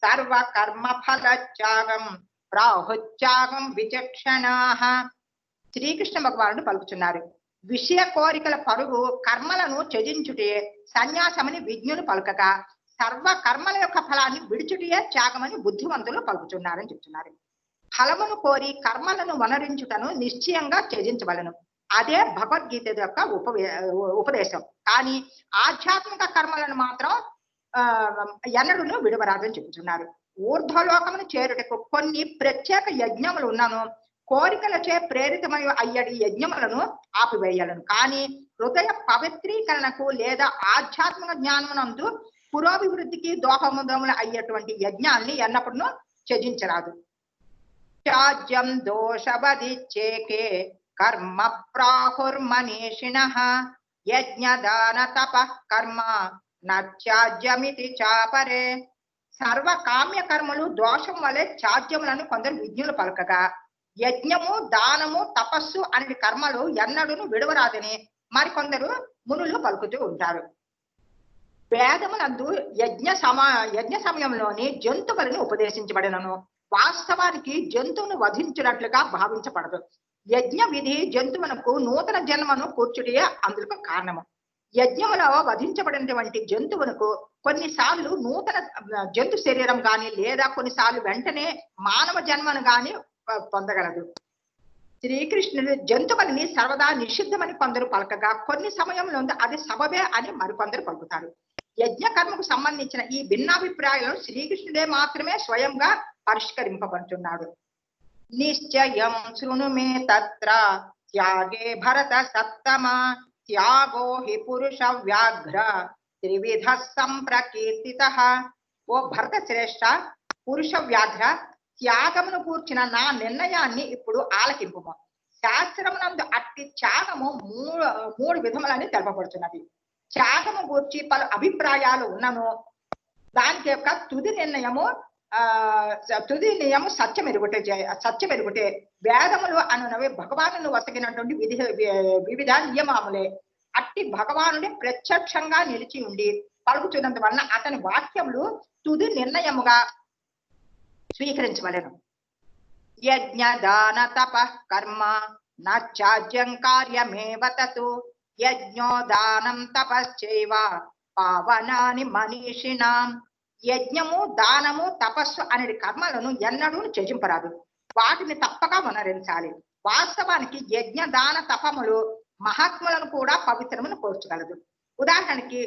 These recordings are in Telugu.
సర్వ కర్మ ఫల త్యాగం ప్రాహుత్యాగం విచక్షణాః. శ్రీకృష్ణ భగవానుడు పలుకుతున్నారు, విషయ కోరికల పరుగు కర్మలను త్యజించుటే సన్యాసమని విజ్ఞులు పలుకగా, సర్వ కర్మల యొక్క ఫలాన్ని విడిచుటే త్యాగమని బుద్ధివంతులు పలుకుతున్నారని చెప్తున్నారు. ఫలమును కోరి కర్మలను వనరించుటను నిశ్చయంగా త్యజించవలను. అదే భగవద్గీత యొక్క ఉపదేశం. కానీ ఆధ్యాత్మిక కర్మలను మాత్రం ఎన్నడూను విడవరాదని చెబుతున్నారు. ఊర్ధ్వలోకమును చేరుటకు కొన్ని ప్రత్యేక యజ్ఞములు ఉన్నను. కోరికలచే ప్రేరితమై అయ్యడి యజ్ఞములను ఆపివేయాలను. కానీ హృదయ పవిత్రీకరణకు లేదా ఆధ్యాత్మిక జ్ఞానమునందు పురోభివృద్ధికి దోహముదములు అయ్యేటువంటి యజ్ఞాల్ని ఎన్నప్పుడూ త్యజించరాదు. త్యాజ్యం దోషవదిచ్చేకే కర్మ ప్రాహుర్మనీషిణః యజ్ఞదాన తప కర్మ నత్యాజ్యమితి చాపరే. సర్వకామ్య కర్మలు దోషం వలె త్యాజ్యములను కొందరు విజ్ఞులు పలకగా, యజ్ఞము దానము తపస్సు అనే కర్మలు ఎన్నడూను విడవరాదని మరికొందరు మునులు పలుకుతూ ఉంటారు. వేదమునందు యజ్ఞ సమయంలోని జంతువులను ఉపదేశించబడినను వాస్తవానికి జంతువును వధించినట్లుగా భావించబడదు. యజ్ఞ విధి జంతువునకు నూతన జన్మను కూర్చుటే అందుకు కారణము. యజ్ఞములో వధించబడినటువంటి జంతువునకు కొన్నిసార్లు నూతన జంతు శరీరం గాని లేదా కొన్నిసార్లు వెంటనే మానవ జన్మను గాని పొందగలదు. శ్రీకృష్ణుడు జంతువులని సర్వదా నిషిద్ధమని కొందరు పలకగా, కొన్ని సమయంలో అది సబబే అని మరికొందరు పలుకుతారు. యజ్ఞ కర్మకు సంబంధించిన ఈ భిన్నాభిప్రాయాలను శ్రీకృష్ణుడే మాత్రమే స్వయంగా పరిష్కరింపబడుతున్నాడు. నిశ్చయం శృణు మే తత్ర త్యాగే భరత సత్తమ త్యాగో హి పురుష వ్యాఘ్ర త్రివిధ సంప్రకీర్తితః. ఓ భరత శ్రేష్ఠ, పురుష వ్యాఘ్ర, త్యాగమును కూర్చిన నా నిర్ణయాన్ని ఇప్పుడు ఆలకింపుము. శాస్త్రమునందు అట్టి త్యాగము మూడు విధములని తెలుపబడుతున్నది. త్యాగము గూర్చి పలు అభిప్రాయాలు ఉన్నను. దానికి యొక్క తుది నియము సత్యమెరుగుటే. వేదములు అనునవి భగవానును వసగినటువంటి వివిధ నియమాములే. అట్టి భగవానుడే ప్రత్యక్షంగా నిలిచి ఉండి పలుకుతున్నందు వలన అతని వాక్యములు తుది నిర్ణయముగా స్వీకరించవలెను. యజ్ఞ దాన తప కర్మ నాజ్యం కార్యమేవ తతు యజ్ఞో దానం తపశ్చైవ పావనాని మనీషిణాం. యజ్ఞము దానము తపస్సు అనే కర్మలను ఎన్నడూ త్యజింపరాదు. వాటిని తప్పక వనరించాలి. వాస్తవానికి యజ్ఞ దాన తపములు మహాత్ములను కూడా పవిత్రమును కోర్చగలదు. ఉదాహరణకి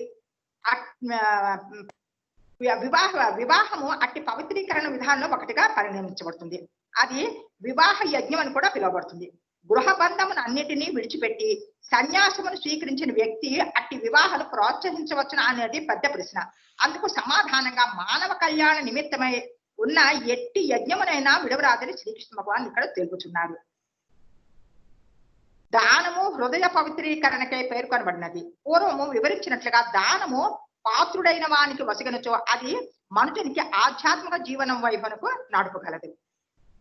వివాహము అట్టి పవిత్రీకరణ విధానంలో ఒకటిగా పరిగణించబడుతుంది. అది వివాహ యజ్ఞం అని కూడా పిలువబడుతుంది. గృహబంధమును అన్నిటినీ విడిచిపెట్టి సన్యాసమును స్వీకరించిన వ్యక్తి అట్టి వివాహాలు ప్రోత్సహించవచ్చున అనేది పెద్ద ప్రశ్న. అందుకు సమాధానంగా మానవ కళ్యాణ నిమిత్తమై ఉన్న ఎట్టి యజ్ఞమునైనా విడవరాదని శ్రీకృష్ణ భగవాన్ ఇక్కడ తెలుపుతున్నారు. దానము హృదయ పవిత్రీకరణకై పేర్కొనబడినది. పూర్వము వివరించినట్లుగా దానము పాత్రుడైన వానికి వసగనుచో అది మనుషునికి ఆధ్యాత్మిక జీవనం వైపునకు నడుపగలదు.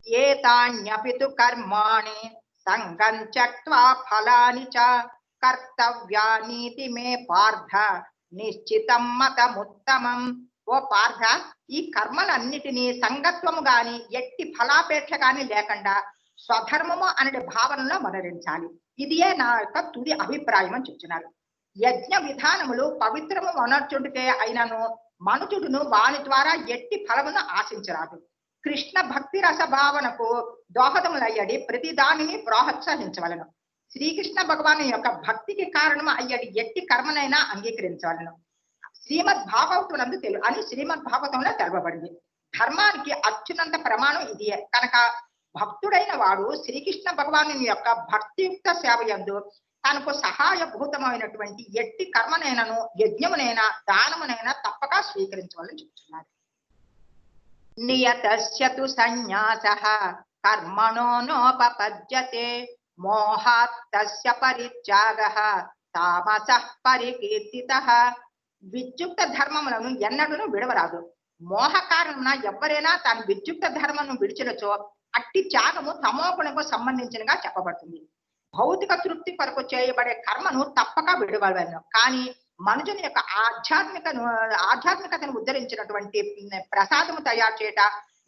ఏతాన్యపితు కర్మాణి సంగం త్యక్త్వా ఫలాని చ కర్తవ్యానీతి మే పార్థ నిశ్చితం మతముత్తమం. ఓ పార్థ, ఈ కర్మలన్నిటినీ సంగత్వము గాని ఎట్టి ఫలాపేక్ష గాని లేకుండా స్వధర్మము అనే భావనలో మనరించాలి. ఇదియే నా యొక్క తుది అభిప్రాయం అని చెప్తున్నారు. యజ్ఞ విధానములు పవిత్రము వనర్చుడికే అయినను మనుషుడును వాని ద్వారా ఎట్టి ఫలమును ఆశించరాదు. కృష్ణ భక్తి రస భావనకు దోహదములయ్యడి ప్రతి దానిని ప్రోత్సహించవలను. శ్రీకృష్ణ భగవాను యొక్క భక్తికి కారణం అయ్యడి ఎట్టి కర్మనైనా అంగీకరించవలను. శ్రీమద్ భాగవతులందు అని శ్రీమద్ భాగవతంలో తెలుపబడింది. ధర్మానికి అత్యున్నత ప్రమాణం ఇదియే కనుక భక్తుడైన వాడు శ్రీకృష్ణ భగవాను యొక్క భక్తియుక్త సేవయందు తనకు సహాయభూతమైనటువంటి ఎట్టి కర్మనైనను యజ్ఞమునైనా దానమునైనా తప్పక స్వీకరించవాలని చెప్తున్నారు. నియతస్యతు సన్యాసః కర్మణో నోపపద్యతే మోహాత్ తస్య పరిత్యాగః తామసః పరికీర్తితః. విద్యుక్త ధర్మములను ఎన్నడూను విడవరాదు. మోహ కారణమున ఎవరైనా తాను విద్యుక్త ధర్మమును విడిచినచో అట్టి త్యాగము తమోగుణకు సంబంధించినగా చెప్పబడుతుంది. భౌతిక తృప్తి కొరకు చేయబడే కర్మను తప్పక విడవలను. కానీ మనుషుని యొక్క ఆధ్యాత్మికతను ఉద్ధరించినటువంటి ప్రసాదము తయారు చేయట,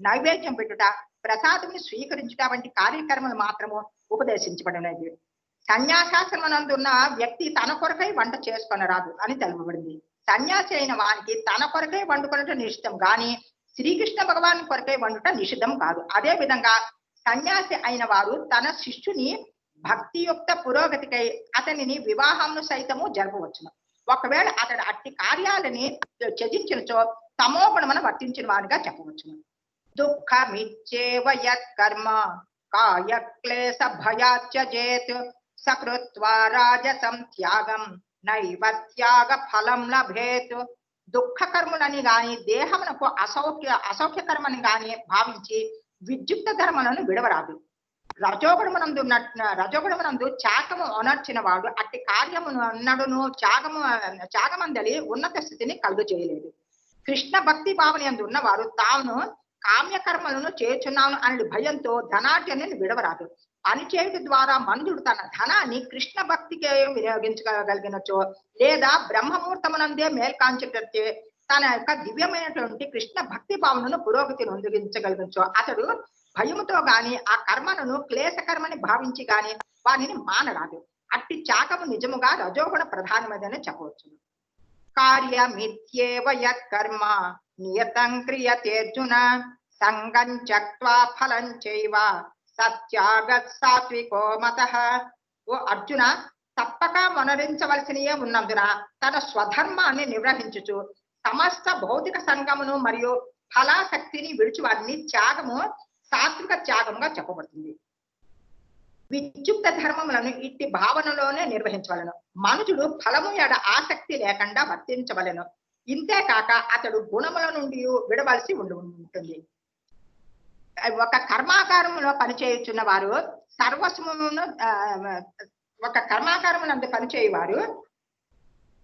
నైవేద్యం పెట్టుట, ప్రసాదముని స్వీకరించుట వంటి కార్యక్రమాలు మాత్రము ఉపదేశించబడినది. సన్యాసాశ్రమనందున్న వ్యక్తి తన కొరకై వంట చేసుకొనరాదు అని తెలుపబడింది. సన్యాసి అయిన వానికి తన కొరకై వండుకొనట నిషిద్ధం గాని శ్రీకృష్ణ భగవాన్ కొరకై వండుట నిషిద్ధం కాదు. అదే విధంగా సన్యాసి అయిన వారు తన శిష్యుని భక్తియుక్త పురోగతికై అతనిని వివాహమును సైతము జరపవచ్చును. ఒకవేళ అతడు అట్టి కార్యాలని త్యజించినచో తమో గుణమును వర్తించిన వారిగా చెప్పవచ్చును. దుఃఖమిచ్చేవ యత్కర్మ కాయ క్లేశ భయాత్యజేత్ సకృత్వా రాజసం త్యాగం నైవ త్యాగ ఫలం లభేత్. దుఃఖ కర్మలని గాని దేహమునకు అసౌఖ్య కర్మని గాని భావించి విద్యుక్త ధర్మలను విడవరాదు. రజోగుణమునందు త్యాగము అనర్చిన వాడు అట్టి కార్యమును అన్నడును త్యాగమందలి ఉన్నత స్థితిని కలుగు చేయలేదు. కృష్ణ భక్తి భావన ఉన్నవారు తాను కామ్యకర్మలను చేస్తున్నాను అనే భయంతో ధనార్జనని విడవరాదు. పనిచేయుట ద్వారా మనుషుడు తన ధనాన్ని కృష్ణ భక్తికే వినియోగించగలిగినచో లేదా బ్రహ్మముహూర్తమునందే మేల్కాంచేటట్టే తన యొక్క దివ్యమైనటువంటి కృష్ణ భక్తి భావనను పురోగతిని పొందించగలిగినచో అతడు భయముతో గాని ఆ కర్మలను క్లేశ కర్మని భావించి గాని వానిని మానరాదు. అట్టి త్యాగము నిజముగా రజోగుణ ప్రధానమైనదని చెప్పవచ్చు. కార్యమిత్యేవ యత్కర్మ నియతం క్రియతేర్జున సంగం త్యక్త్వా ఫలం చైవ సత్యాగత్ సాత్వికో మతః. ఓ అర్జున, తప్పక మనరించవలసినయే ఉన్నందున తన స్వధర్మాన్ని నిర్వహించుచు సమస్త భౌతిక సంగమును మరియు ఫలాశక్తిని విడిచి వారిని త్యాగము సాత్విక త్యాగంగా చెప్పబడుతుంది. విద్యుక్త ధర్మములను ఇట్టి భావనలోనే నిర్వహించవలను. మనుషుడు ఫలము ఎడ ఆసక్తి లేకుండా వర్తించవలను. ఇంతేకాక అతడు గుణముల నుండి విడవలసి ఉంటుంది. ఒక కర్మాగారంలో పనిచేయుచున్న వారు సర్వస్వమును ఒక కర్మాగారమునందు పనిచేయవారు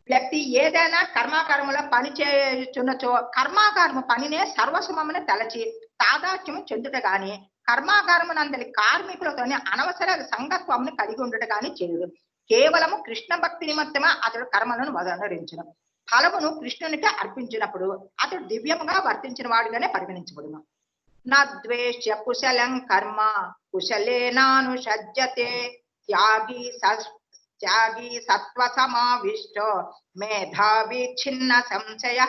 వ్యక్తి ఏదైనా కర్మాగారములో పనిచేయుచున్నచో కర్మాగారము పనినే సర్వస్వమును తలచి తాదాత్మ్యము చెందుట గాని కర్మాగారమునందలి కార్మికులతోనే అనవసర సంగత్వమును కలిగి ఉండట గాని చేయడు. కేవలము కృష్ణ భక్తి నిమిత్తమే అతడు కర్మలను వదరించను. ఫలమును కృష్ణునికి అర్పించినప్పుడు అతడు దివ్యముగా వర్తించిన వాడుగానే పరిగణించబడును. నద్వేష్య కుశలం కర్మ కుశలేనానుషజ్యతే త్యాగి సత్వ సమావిష్టో మేధావి చిన్న సంశయ.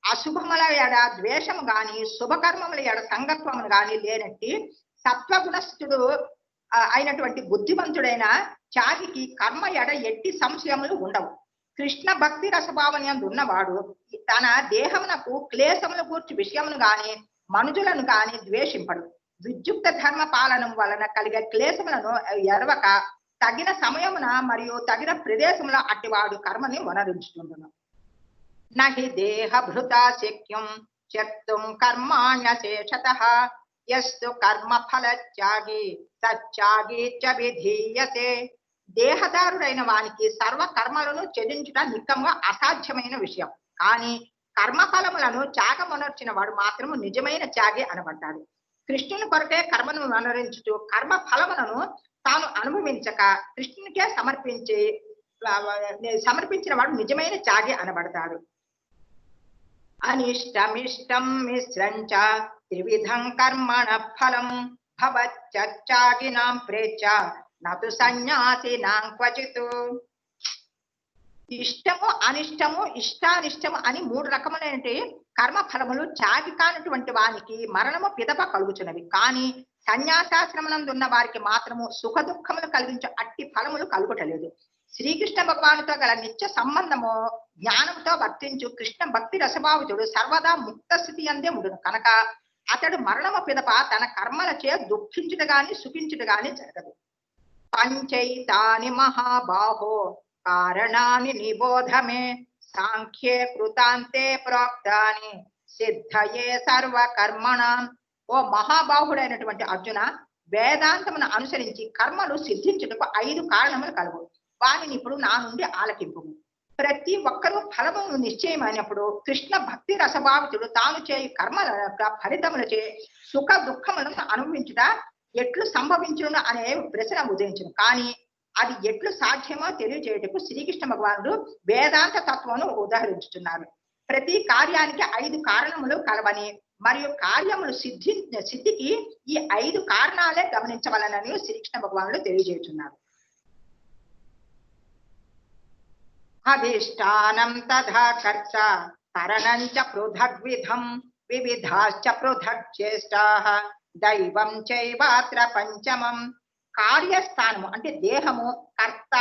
అశుభముల ఎడ ద్వేషము గాని శుభకర్మముల ఎడ సంగత్వములు గాని లేనట్టి సత్వగుణస్థుడు అయినటువంటి బుద్ధిమంతుడైన త్యాగికి కర్మ ఎడ ఎట్టి సంశయములు ఉండవు. కృష్ణ భక్తి రసభావన ఉన్నవాడు తన దేహమునకు క్లేశములు గూర్చి విషయమును గాని మనుజులను గాని ద్వేషింపడు. విద్యుక్త ధర్మ పాలనం వలన కలిగే క్లేశములను ఎరవక తగిన సమయమున మరియు తగిన ప్రదేశంలో అట్టివాడు కర్మని వనరించుకుంటును. నహి దేహ భృతా శక్యం త్యక్తుం కర్మాణ్యశేషతః యస్తు కర్మ ఫల త్యాగి సత్యాగి చ విధీయతే. దేహదారుడైన వానికి సర్వ కర్మలను త్యజించుట నిక్కముగా అసాధ్యమైన విషయం. కానీ కర్మఫలములను త్యాగమునర్చిన వాడు మాత్రము నిజమైన త్యాగి అనబడ్డాడు. కృష్ణుని కొరకే కర్మను అనుసరించుచు కర్మ ఫలములను తాను అనుభవించక కృష్ణునికే సమర్పించిన వాడు నిజమైన త్యాగి అనబడతాడు. అనిష్టమిష్టం మిశ్రంచ త్రివిధం కర్మణ ఫలం భవత్యాగినాం ప్రేచ నతు సన్యాసినాం క్వచిత్. ఇష్టము అనిష్టము ఇష్టానిష్టము అని మూడు రకములైన కర్మ ఫలములు త్యాగి కానటువంటి వానికి మరణము పిదప కలుగుచున్నవి. కానీ సన్యాసాశ్రమనందున్న వారికి మాత్రము సుఖ దుఃఖములు కలిగించే అట్టి ఫలములు కలుగుటలేదు. శ్రీకృష్ణ భగవానుతో గల నిత్య సంబంధము జ్ఞానంతో వర్తించు కృష్ణ భక్తి రసభావితుడు సర్వదా ముక్త స్థితి అందే ఉండును కనుక అతడు మరణము పిదప తన కర్మలచే దుఃఖించుట గాని సుఖించుట గాని జరగదు. పంచైతాని మహాబాహో కారణాని నిబోధమే సాంఖ్యే కృతాంతే ప్రోక్తాని సిద్ధయే సర్వ కర్మణాం. ఓ మహాబాహుడైనటువంటి అర్జున, వేదాంతమును అనుసరించి కర్మలు సిద్ధించుటకు 5 కారణములు కలవు. వానిని ఇప్పుడు నా నుండి ఆలకింపు. ప్రతి ఒక్కరూ ఫలమును నిశ్చయమైనప్పుడు కృష్ణ భక్తి రసభావితుడు తాను చేయు కర్మల ఫలితములచే సుఖ దుఃఖములను అనుభవించుట ఎట్లు సంభవించును అనే ప్రశ్న ఉదయించును. కానీ అది ఎట్లు సాధ్యమో తెలియజేయటకు శ్రీకృష్ణ భగవానుడు వేదాంత తత్వమును ఉదాహరించుతున్నారు. ప్రతి కార్యానికి 5 కారణములు కలవని మరియు కార్యములు సిద్ధికి ఈ 5 కారణాలే గమనించవలనని శ్రీకృష్ణ భగవానుడు తెలియజేస్తున్నారు. అధిష్టానం తథా కర్త కరణం చ పృథగ్విధం వివిధాశ్చ పృథక్ చేష్టాః దైవం చైవాత్ర పంచమం. కార్యస్థానము అంటే దేహము, కర్త,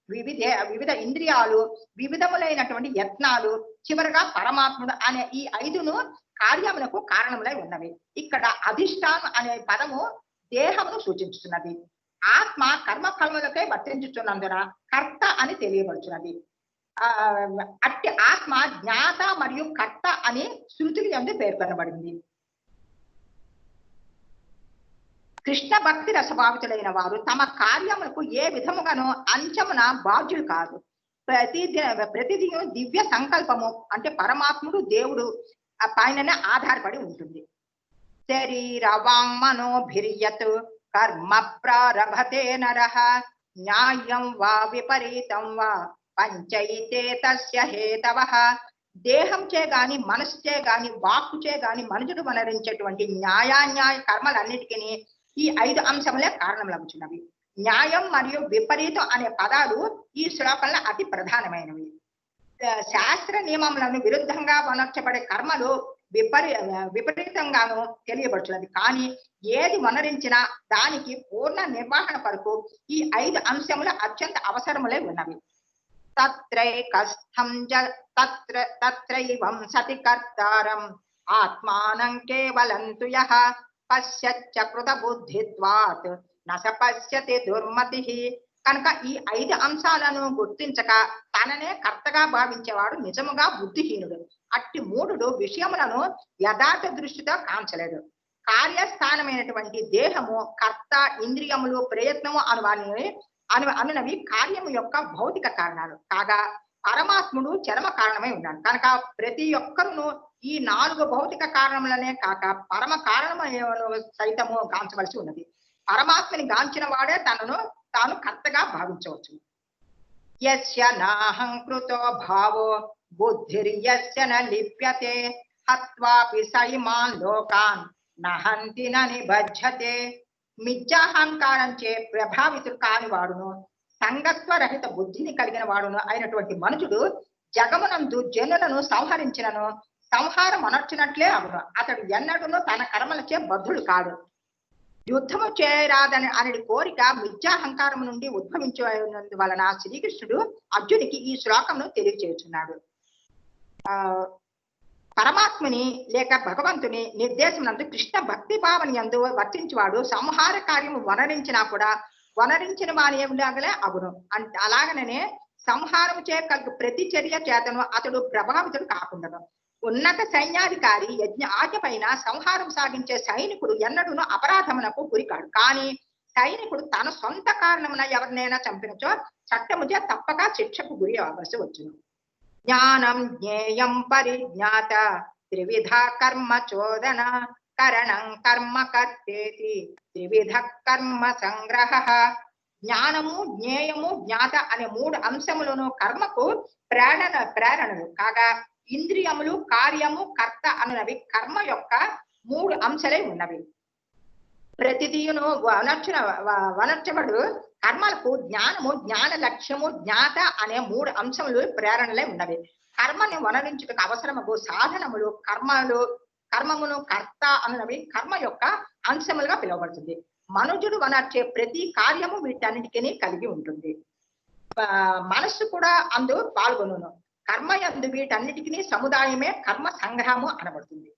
వివిధ ఇంద్రియాలు, వివిధములైనటువంటి యత్నాలు, చివరగా పరమాత్ముడు అనే ఈ 5ను కార్యములకు కారణములై ఉన్నవి. ఇక్కడ అధిష్టానం అనే పదము దేహమును సూచించుతున్నది. ఆత్మ కర్మఫలములకై వర్తించుతున్నందున కర్త అని తెలియబడుచున్నది. అట్టి ఆత్మ జ్ఞాత మరియు కర్త అని శృతులు యందు పేర్కొనబడింది. కృష్ణ భక్తి రసభావితులైన వారు తమ కార్యములకు ఏ విధముగానూ అంచమున బాధ్యులు కాదు. ప్రతిదీ దివ్య సంకల్పము అంటే పరమాత్ముడు దేవుడు పైననే ఆధారపడి ఉంటుంది. శరీర వాంగ్మనోభిర్యత్ కర్మ ప్రారభతే నరః న్యాయం వా విపరీతం వా పంచైతే తస్య హేతవః. దేహంచే గాని, మనసుచే గాని, వాక్కుచే గాని మనుషుడు వనరించేటువంటి న్యాయాన్యాయ కర్మలన్నిటికీ ఈ 5 అంశములే కారణములవుచున్నవి. న్యాయం మరియు విపరీతం అనే పదాలు ఈ శ్లోకంలో అతి ప్రధానమైనవి. శాస్త్ర నియమములను విరుద్ధంగా వనర్చబడే కర్మలు విపరీతంగాను తెలియబడుతున్నది. కానీ ఏది వనరించినా దానికి పూర్ణ నిర్వహణ కొరకు ఈ 5 అంశములు అత్యంత అవసరములై ఉన్నవి. తత్రైవం సతి కర్తారం ఆత్మానం కేవలం తు యః పశ్యచ్చ కృత బుద్ధిత్వాత్ నస పశ్యతి దుర్మతిః. కనుక ఈ 5 అంశాలను గుర్తించక తననే కర్తగా భావించేవాడు నిజముగా బుద్ధిహీనుడు. అట్టి మూఢుడు విషయములను యథార్థ దృష్టితో కాంచలేడు. కార్యస్థానమైనటువంటి దేహము, కర్త, ఇంద్రియములు, ప్రయత్నము అనునవి కార్యము యొక్క భౌతిక కారణాలు కాగా పరమాత్ముడు చరమ కారణమై ఉన్నాడు. కనుక ప్రతి ఒక్కరును ఈ 4 భౌతిక కారణములనే కాక పరమ కారణము సైతము గాంచవలసి ఉన్నది. పరమాత్మని గాంచిన వాడే తాను కర్తగా భావించవచ్చు. యస్య నాహంకృతో భావో బుద్ధిర్యస్య న లిప్యతే హత్వాపి సైమాన్ లోకాన్ నహంతి న నిబధ్యతే. మిథ్యాహంకారంచే ప్రభావితుడు కాని వాడును, సంగత్వ రహిత బుద్ధిని కలిగిన వాడును అయినటువంటి మనుషుడు జగమునందు జనులను సంహరించినను సంహారం అనర్చినట్లే అవును. అతడు ఎన్నడూను తన కర్మలచే బద్ధుడు కాడు. యుద్ధము చేయరాదని అనే కోరిక మిథ్యాహంకారం నుండి ఉద్భవించినందువలన శ్రీకృష్ణుడు అర్జునికి ఈ శ్లోకమును తెలియచేస్తున్నాడు. పరమాత్మని లేక భగవంతుని నిర్దేశమునందు కృష్ణ భక్తి భావన యందు వర్తించేవాడు సంహార కార్యము వనరించినా కూడా వనరించిన వానిలాగలే అగును. అలాగనే సంహారము చే ప్రతి చర్య చేతను అతడు ప్రభావితుడు కాకుండా. ఉన్నత సైన్యాధికారి ఆజ్ఞ పైన సంహారం సాగించే సైనికుడు ఎన్నడూను అపరాధమునకు గురికాడు. కానీ సైనికుడు తన సొంత కారణమున ఎవరినైనా చంపినచో చట్టముచే తప్పక శిక్షకు గురి అవ్వవలసి వచ్చును. జ్ఞానం జ్ఞేయం పరిజ్ఞాత త్రివిధ కర్మ చోదన కరణం కర్మ కర్తేతి త్రివిధ కర్మ సంగ్రహ. జ్ఞానము, జ్ఞేయము, జ్ఞాత అనే 3 అంశములను కర్మకు ప్రేరణలు కాగా ఇంద్రియములు, కార్యము, కర్త అనునవి కర్మ యొక్క 3 అంశాలే ఉన్నవి. ప్రతిదీను వనర్చబడు కర్మలకు జ్ఞానము, జ్ఞాన లక్ష్యము, జ్ఞాత అనే 3 అంశములు ప్రేరణలే ఉన్నవి. కర్మని వనరించుటకు అవసరము సాధనములు, కర్మమును, కర్త అనునవి కర్మ యొక్క అంశములుగా పిలువబడుతుంది. మనుజుడు వనర్చే ప్రతి కార్యము వీటన్నిటికీ కలిగి ఉంటుంది. మనస్సు కూడా అందు పాల్గొను. కర్మ యందు వీటన్నిటికీ సముదాయమే కర్మ సంగ్రహము అనబడుతుంది.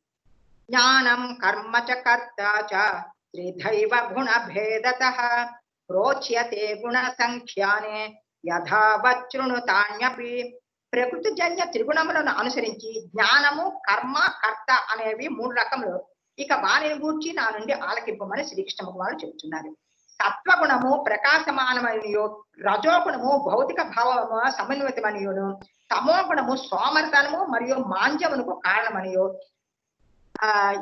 జ్ఞానం కర్మ చ కర్త చ త్రిధైవ గుణ భేదతః ప్రోచ్యతే గుణ సంఖ్యానే యథావచ్ఛృణుతాన్యపి. ప్రకృతి జన్య త్రిగుణములను అనుసరించి జ్ఞానము, కర్మ, కర్త అనేవి 3 రకములు. ఇక వారిని గూర్చి నా నుండి ఆలకింపమని శ్రీకృష్ణ భగవానుడు చెబుతున్నారు. సత్వగుణము ప్రకాశమానమనియో, రజోగుణము భౌతిక భావము సమన్వితమనియోను, తమోగుణము సోమర్ధనము మరియు మాంద్యమునకు కారణమనియో.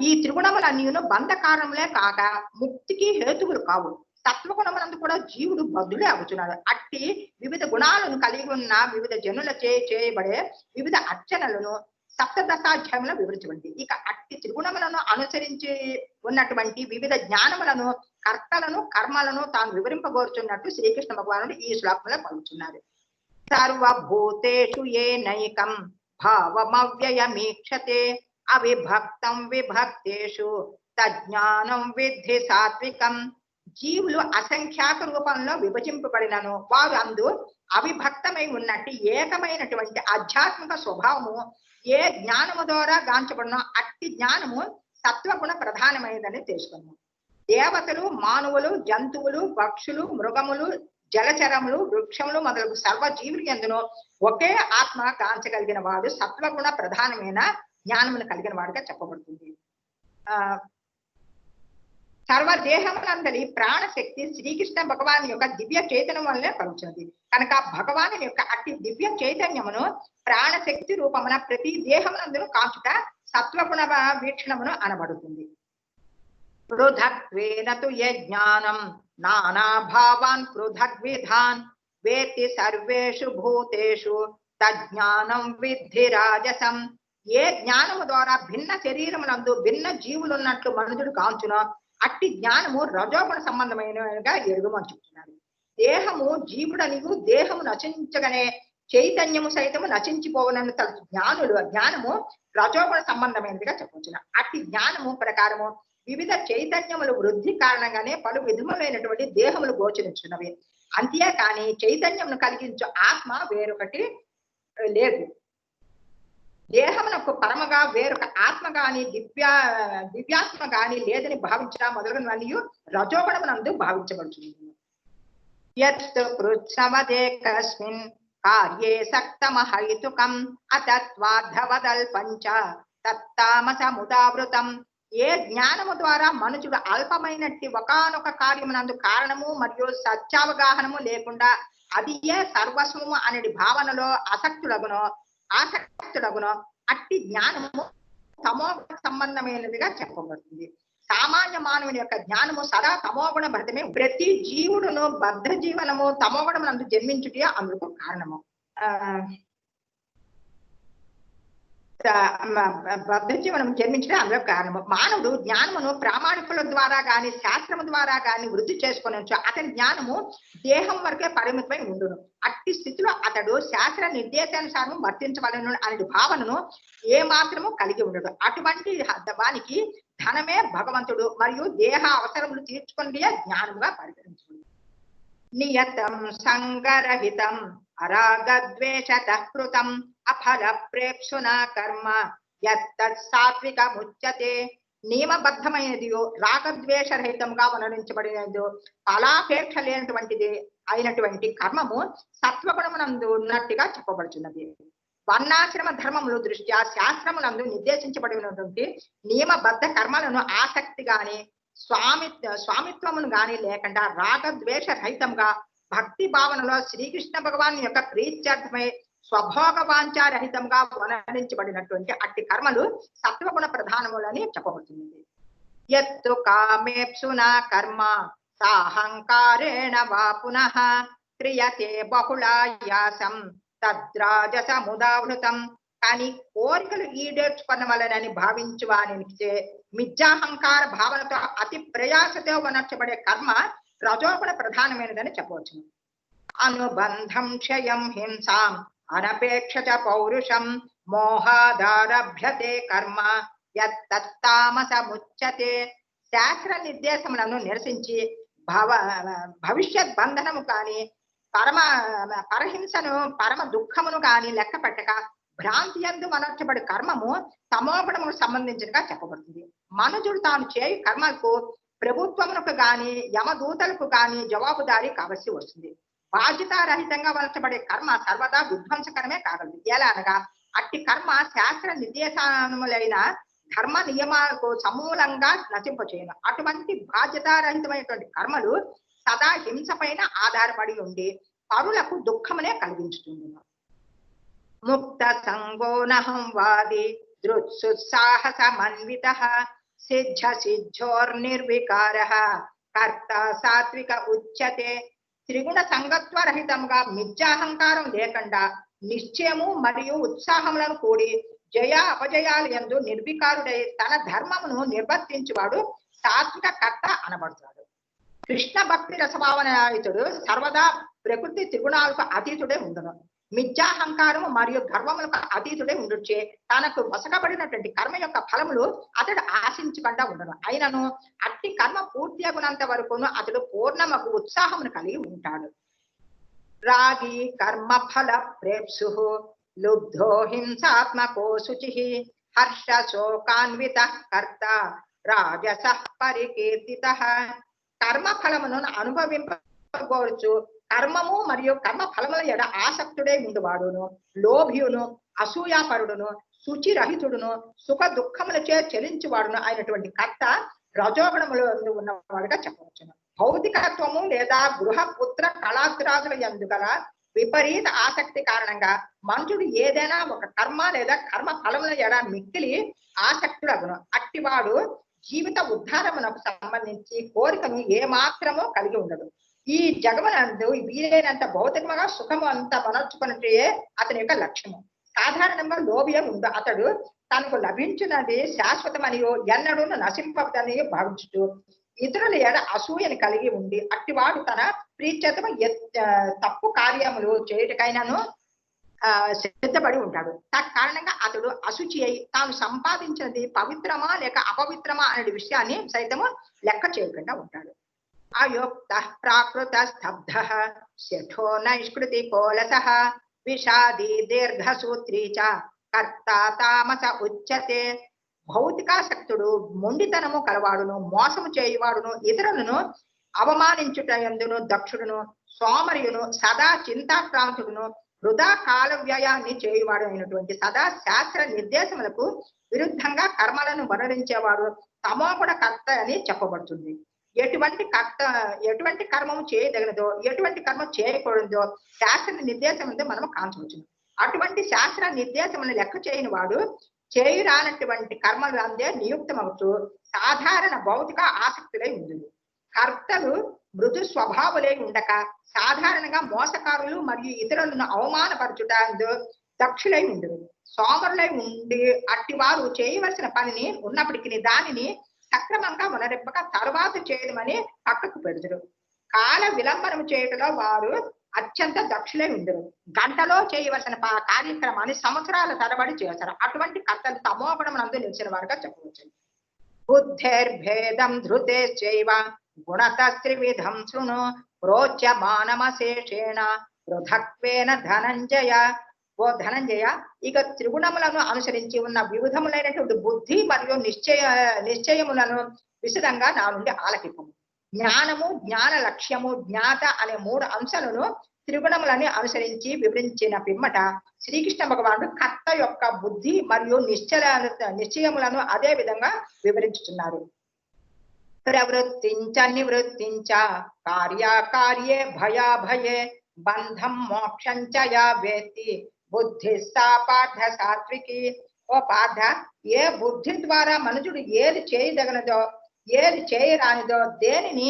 ఈ త్రిగుణములన్నీను బంధ కారణములే కాక ముక్తికి హేతువులు కావు. సత్వగుణమునందు కూడా జీవుడు బద్ధుడే అవుతున్నాడు. అట్టి వివిధ గుణాలను కలిగి ఉన్న వివిధ జనుల చేయబడే వివిధ అర్చనలను సప్తదశాధ్యాయంలో వివరించబడింది. ఇక అట్టి త్రిగుణములను అనుసరించి ఉన్నటువంటి వివిధ జ్ఞానములను, కర్తలను, కర్మలను తాను వివరింపగోరుచున్నట్టు శ్రీకృష్ణ భగవానుడు ఈ శ్లోకంలో పలుకుతున్నారు. సర్వభూతేషు ఏనైకం భావమవ్యయమీక్షతే అవిభక్తం విభక్తేషు తజ్ఞానం విద్ధి సాత్వికం. జీవులు అసంఖ్యాక రూపంలో విభజింపబడినను వారు అందు అవిభక్తమై ఉన్నట్టు ఏకమైనటువంటి ఆధ్యాత్మిక స్వభావము ఏ జ్ఞానము ద్వారా గాంచబడిన అట్టి జ్ఞానము సత్వగుణ ప్రధానమైనదని తెలుసుకున్నాము. దేవతలు, మానవులు, జంతువులు, పక్షులు, మృగములు, జలచరములు, వృక్షములు మొదలగు సర్వజీవులు ఎందును ఒకే ఆత్మ గాంచగలిగిన వాడు సత్వగుణ ప్రధానమైన జ్ఞానమును కలిగిన వాడుగా చెప్పబడుతుంది. సర్వదేహములందరి ప్రాణశక్తి శ్రీకృష్ణ భగవాన్ యొక్క దివ్య చైతన్యం వల్లనే కలుగుతున్నది కనుక భగవాను యొక్క అట్టి దివ్య చైతన్యమును ప్రాణశక్తి రూపమున ప్రతి దేహమునందును కాచుట సత్వగుణ వీక్షణమును అనబడుతుంది. పృథగ్వేన తు యజ్ఞానం నానాభావాన్ పృథగ్విధాన్ వేత్తి సర్వేషు భూతేషు తజ్ఞానం విద్ధి రాజసం. ఏ జ్ఞానము ద్వారా భిన్న శరీరములందు భిన్న జీవులున్నట్లు మనుషుడు కాంచునో అట్టి జ్ఞానము రజోగుణ సంబంధమైనగా ఎరుగుమని చెప్తున్నారు. దేహము జీవుడనియు దేహము నశించగానే చైతన్యము సైతము నశించిపోవనని తలచు జ్ఞానము రజోగుణ సంబంధమైనదిగా చెప్పవచ్చును. అట్టి జ్ఞానము ప్రకారము వివిధ చైతన్యములు వృద్ధి కారణంగానే పలు విధములైనటువంటి దేహములు గోచరించున్నవి. అంతేకాని చైతన్యమును కలిగించు ఆత్మ వేరొకటి లేదు. దేహమునకు పరమగా వేరొక ఆత్మ గాని దివ్యాత్మ గాని లేదని భావించడం మొదలగునవన్నీ రజోగుణమునందు భావించబడుతుంది. యత్ పృచ్ఛవదేకస్మిన్ కార్యే సక్తమహైతుకం అతత్వార్థవదల్పంచ తత్తామసముదావృతం. ఏ జ్ఞానము ద్వారా మనుషుడు అల్పమైనట్టి ఒకానొక కార్యమునందు కారణము మరియు సత్యావగాహనము లేకుండా అది ఏ సర్వస్వము అనేది భావనలో ఆసక్తులగునో అట్టి జ్ఞానము తమోగుణ సంబంధమైనదిగా చెప్పబడుతుంది. సామాన్య మానవుని యొక్క జ్ఞానము సదా తమోగుణ భరితమే. ప్రతి జీవుడును బద్ధ జీవనము తమోగుణమునందు జన్మించుటే అందుకు కారణము. బద్ధ జీవనం జన్మించడం అందులో కారణము. మానవుడు జ్ఞానమును ప్రామాణికుల ద్వారా గాని శాస్త్రము ద్వారా గాని వృద్ధి చేసుకొనొచ్చు. అతని జ్ఞానము దేహం వరకే పరిమితమై ఉండును. అట్టి స్థితిలో అతడు శాస్త్ర నిర్దేశానుసారం వర్తించవలను అనే భావనను ఏ మాత్రము కలిగి ఉండడు. అటువంటి వానికి ధనమే భగవంతుడు మరియు దేహ అవసరములు తీర్చుకునే జ్ఞానముగా పరిగణించు. నియతం సంగరహితం అరాగద్వేషతః కృతం అఫల ప్రేక్షునా కర్మ యత్తత్ సాత్వికముచ్యతే. నియమబద్ధమైనది, రాగద్వేషరహితంగా వర్ణించబడినది, ఫలాపేక్ష లేనటువంటిది అయినటువంటి కర్మము సత్వగుణమునందు ఉన్నట్టుగా చెప్పబడుచున్నది. వర్ణాశ్రమ ధర్మములు దృష్ట్యా శాస్త్రములందు నిర్దేశించబడినటువంటి నియమబద్ధ కర్మలను ఆసక్తి గాని స్వామిత్వమును గాని లేకుండా రాగద్వేష రహితంగా భక్తి భావనలో శ్రీకృష్ణ భగవాన్ యొక్క ప్రీత్యర్థమై స్వభోగ వాంఛారహితంగా వర్ణించబడినటువంటి అట్టి కర్మలు సత్వగుణ ప్రధానములని చెప్పబడుతుంది. యత్తు కామేప్సునా కర్మ సాహంకారేణ వా పునః క్రియతే బహుళాయాసం తద్రాజసముదావృతం. కానీ కోరికలు ఈడేర్చుకున్న వలనని భావించు వానిచే మిథ్యాహంకార భావనతో అతి ప్రయాసతో వనర్చబడే కర్మ రజోగుణ ప్రధానమైనదని చెప్పవచ్చు. అనుబంధం క్షయం హింసాం అనపేక్షత పౌరుషం మోహాదారభ్యతే కర్మ యత్తామసముచ్యతే. శాస్త్ర నిర్దేశములను నిరసించి భవిష్యత్ బంధనము కాని పరహింసను పరమ దుఃఖమును కాని లెక్క పెట్టక భ్రాంతి యందు మనర్చబడి కర్మము తమోగుణముకు సంబంధించినగా చెప్పబడుతుంది. మనుజుడు తాను చేయు కర్మలకు ప్రభుత్వమునకు గాని యమదూతలకు గాని జవాబుదారీ కావలసి వస్తుంది. బాధ్యతారహితంగా వలచబడే కర్మ సర్వదా విధ్వంసకరమే కాగలదు. ఎలా అనగా అట్టి కర్మ శాస్త్ర నిర్దేశములైన ధర్మ నియమాలకు సమూలంగా నశింపచేయను. అటువంటి బాధ్యతారహితమైనటువంటి కర్మలు సదా హింస పైన ఆధారపడి ఉండి పరులకు దుఃఖమునే కలిగించుతుంది. ముక్త సంగోనహం వాది దృత్సుత్సాహసమన్వితః సిద్ధ సిద్ధోర్నిర్వికారః కర్త సాత్విక ఉచ్యతే. త్రిగుణ సంగత్వ రహితంగా మిథ్యాహంకారం లేకుండా నిశ్చయము మరియు ఉత్సాహములను కూడి జయ అపజయాలు యందు నిర్వికారుడై తన ధర్మమును నిర్వర్తించువాడు సాత్విక కర్త అనబడతాడు. కృష్ణ భక్తి రసభావనాయుతుడు సర్వదా ప్రకృతి త్రిగుణాలకు అతీతుడే ఉండును. మిథ్యాహంకారము మరియు గర్వములకు అతీతుడే ఉండుచే తనకు వసకబడినటువంటి కర్మ యొక్క ఫలములు అతడు ఆశించకుండా ఉండను. అయినను అట్టి కర్మ పూర్తి అగునంత వరకును అతడు పూర్ణమగు ఉత్సాహమును కలిగి ఉంటాడు. రాగి కర్మ ఫల ప్రేప్సు లుబ్ధో హింసాత్మకో శుచి హర్ష శోకాన్విత కర్త రాజస పరికీర్తిత. కర్మ ఫలమును అనుభవింపగోరుచు కర్మము మరియు కర్మ ఫలముల ఎడ ఆసక్తుడే ఉండువాడును, లోభియును, అసూయాపరుడును, శుచిరహితుడును, సుఖ దుఃఖములచే చెలించువాడును అయినటువంటి కర్త రజోగుణములో ఉన్నవాడుగా చెప్పవచ్చును. భౌతికత్వము లేదా గృహ పుత్ర కళాగ్రాదుల యందు గల విపరీత ఆసక్తి కారణంగా మనుషుడు ఏదైనా ఒక కర్మ లేదా కర్మ ఫలముల ఎడ మిక్కిలి ఆసక్తుడగును. అట్టివాడు జీవిత ఉద్ధారమునకు సంబంధించి కోరికను ఏమాత్రము కలిగి ఉండదు. ఈ జగమునందు వీలైనంత భౌతికముగా సుఖము అంతా మనర్చుకున్నట్టే అతని యొక్క లక్ష్యము. సాధారణంగా లోభ్యం ఉండు అతడు తనకు లభించినది శాశ్వతమనియో ఎన్నడూ నశింపదని భావించుతూ ఇతరుల ఎడ అసూయని కలిగి ఉండి అట్టివాడు తన ప్రీత్యతము తప్పు కార్యములు చేయుటకైనాను సిద్ధపడి ఉంటాడు. కారణంగా అతడు అశుచి అయి తాను సంపాదించినది పవిత్రమా లేక అపవిత్రమా అనే విషయాన్ని సైతము లెక్క చేయకుండా ఉంటాడు. అయోక్త ప్రాకృత స్తబ్ధ శఠో నైష్కృతి కోలస విషాది దీర్ఘసూత్రీ చ కర్త తామస ఉచ్యతే. భౌతికాసక్తుడు మొండితనము కలవాడును, మోసము చేయువాడును, ఇతరులను అవమానించుట యందును దక్షుడును, సోమరియును, సదా చింతాక్రాంతుడును, వృధా కాల వ్యయాన్ని చేయువాడు అయినటువంటి సదా శాస్త్ర నిర్దేశములకు విరుద్ధంగా కర్మలను వనరించేవాడు తమోగుణ కర్త అని చెప్పబడుతుంది. ఎటువంటి కర్మము చేయదగినదో ఎటువంటి కర్మ చేయకూడదో శాస్త్ర నిర్దేశం మనం కాంచవచ్చును. అటువంటి శాస్త్ర నిర్దేశములను లెక్క చేయని వాడు చేయురానటువంటి కర్మలు అందే నియుక్తమవుతూ సాధారణ భౌతిక ఆసక్తులై ఉంటుంది. కర్తలు మృదు స్వభావులై ఉండక సాధారణంగా మోసకారులు మరియు ఇతరులను అవమానపరచుట దక్షులై ఉండరు. సోమరులై ఉండి అట్టివారు చేయవలసిన పనిని ఉన్నప్పటికీ దానిని సక్రమంగా వనరెప్పక తరువాత చేయడమని పక్కకు పెడుతురు. కాల విలంబనం చేయటంలో వారు అత్యంత దక్షులై ఉండరు. గంటలో చేయవలసిన కార్యక్రమాన్ని సంవత్సరాల తరబడి చేస్తారు. అటువంటి కర్తలు తమోగుణమునందు నిలిచిన వారుగా చెప్పవచ్చు. బుద్ధిర్భేదం ధృతే చైవ గుణత్రివిధం శృణు ప్రోచ్యమానమశేషేణ పృథక్వేన ధనంజయ. ఓ ధనంజయ, ఇక త్రిగుణములను అనుసరించి ఉన్న వివిధములైనటువంటి బుద్ధి మరియు నిశ్చయములను విశదంగా నా నుండి ఆలకింపము. జ్ఞానము, జ్ఞాన లక్ష్యము, జ్ఞాత అనే 3 అంశాలను త్రిగుణములని అనుసరించి వివరించిన పిమ్మట శ్రీకృష్ణ భగవానుడు కర్త యొక్క బుద్ధి మరియు నిశ్చయములను అదే విధంగా వివరించుతున్నారు. ప్రవృత్తించ నివృత్తించ కార్యకార్యే భయాభయే బంధం మోక్షంచ యా వేత్తి బుద్ధి సా పార్థ సాత్వికి. ఓ పార్థ, ఏ బుద్ధి ద్వారా మనుషుడు ఏది చేయదగనదో ఏది చేయరానిదో, దేనిని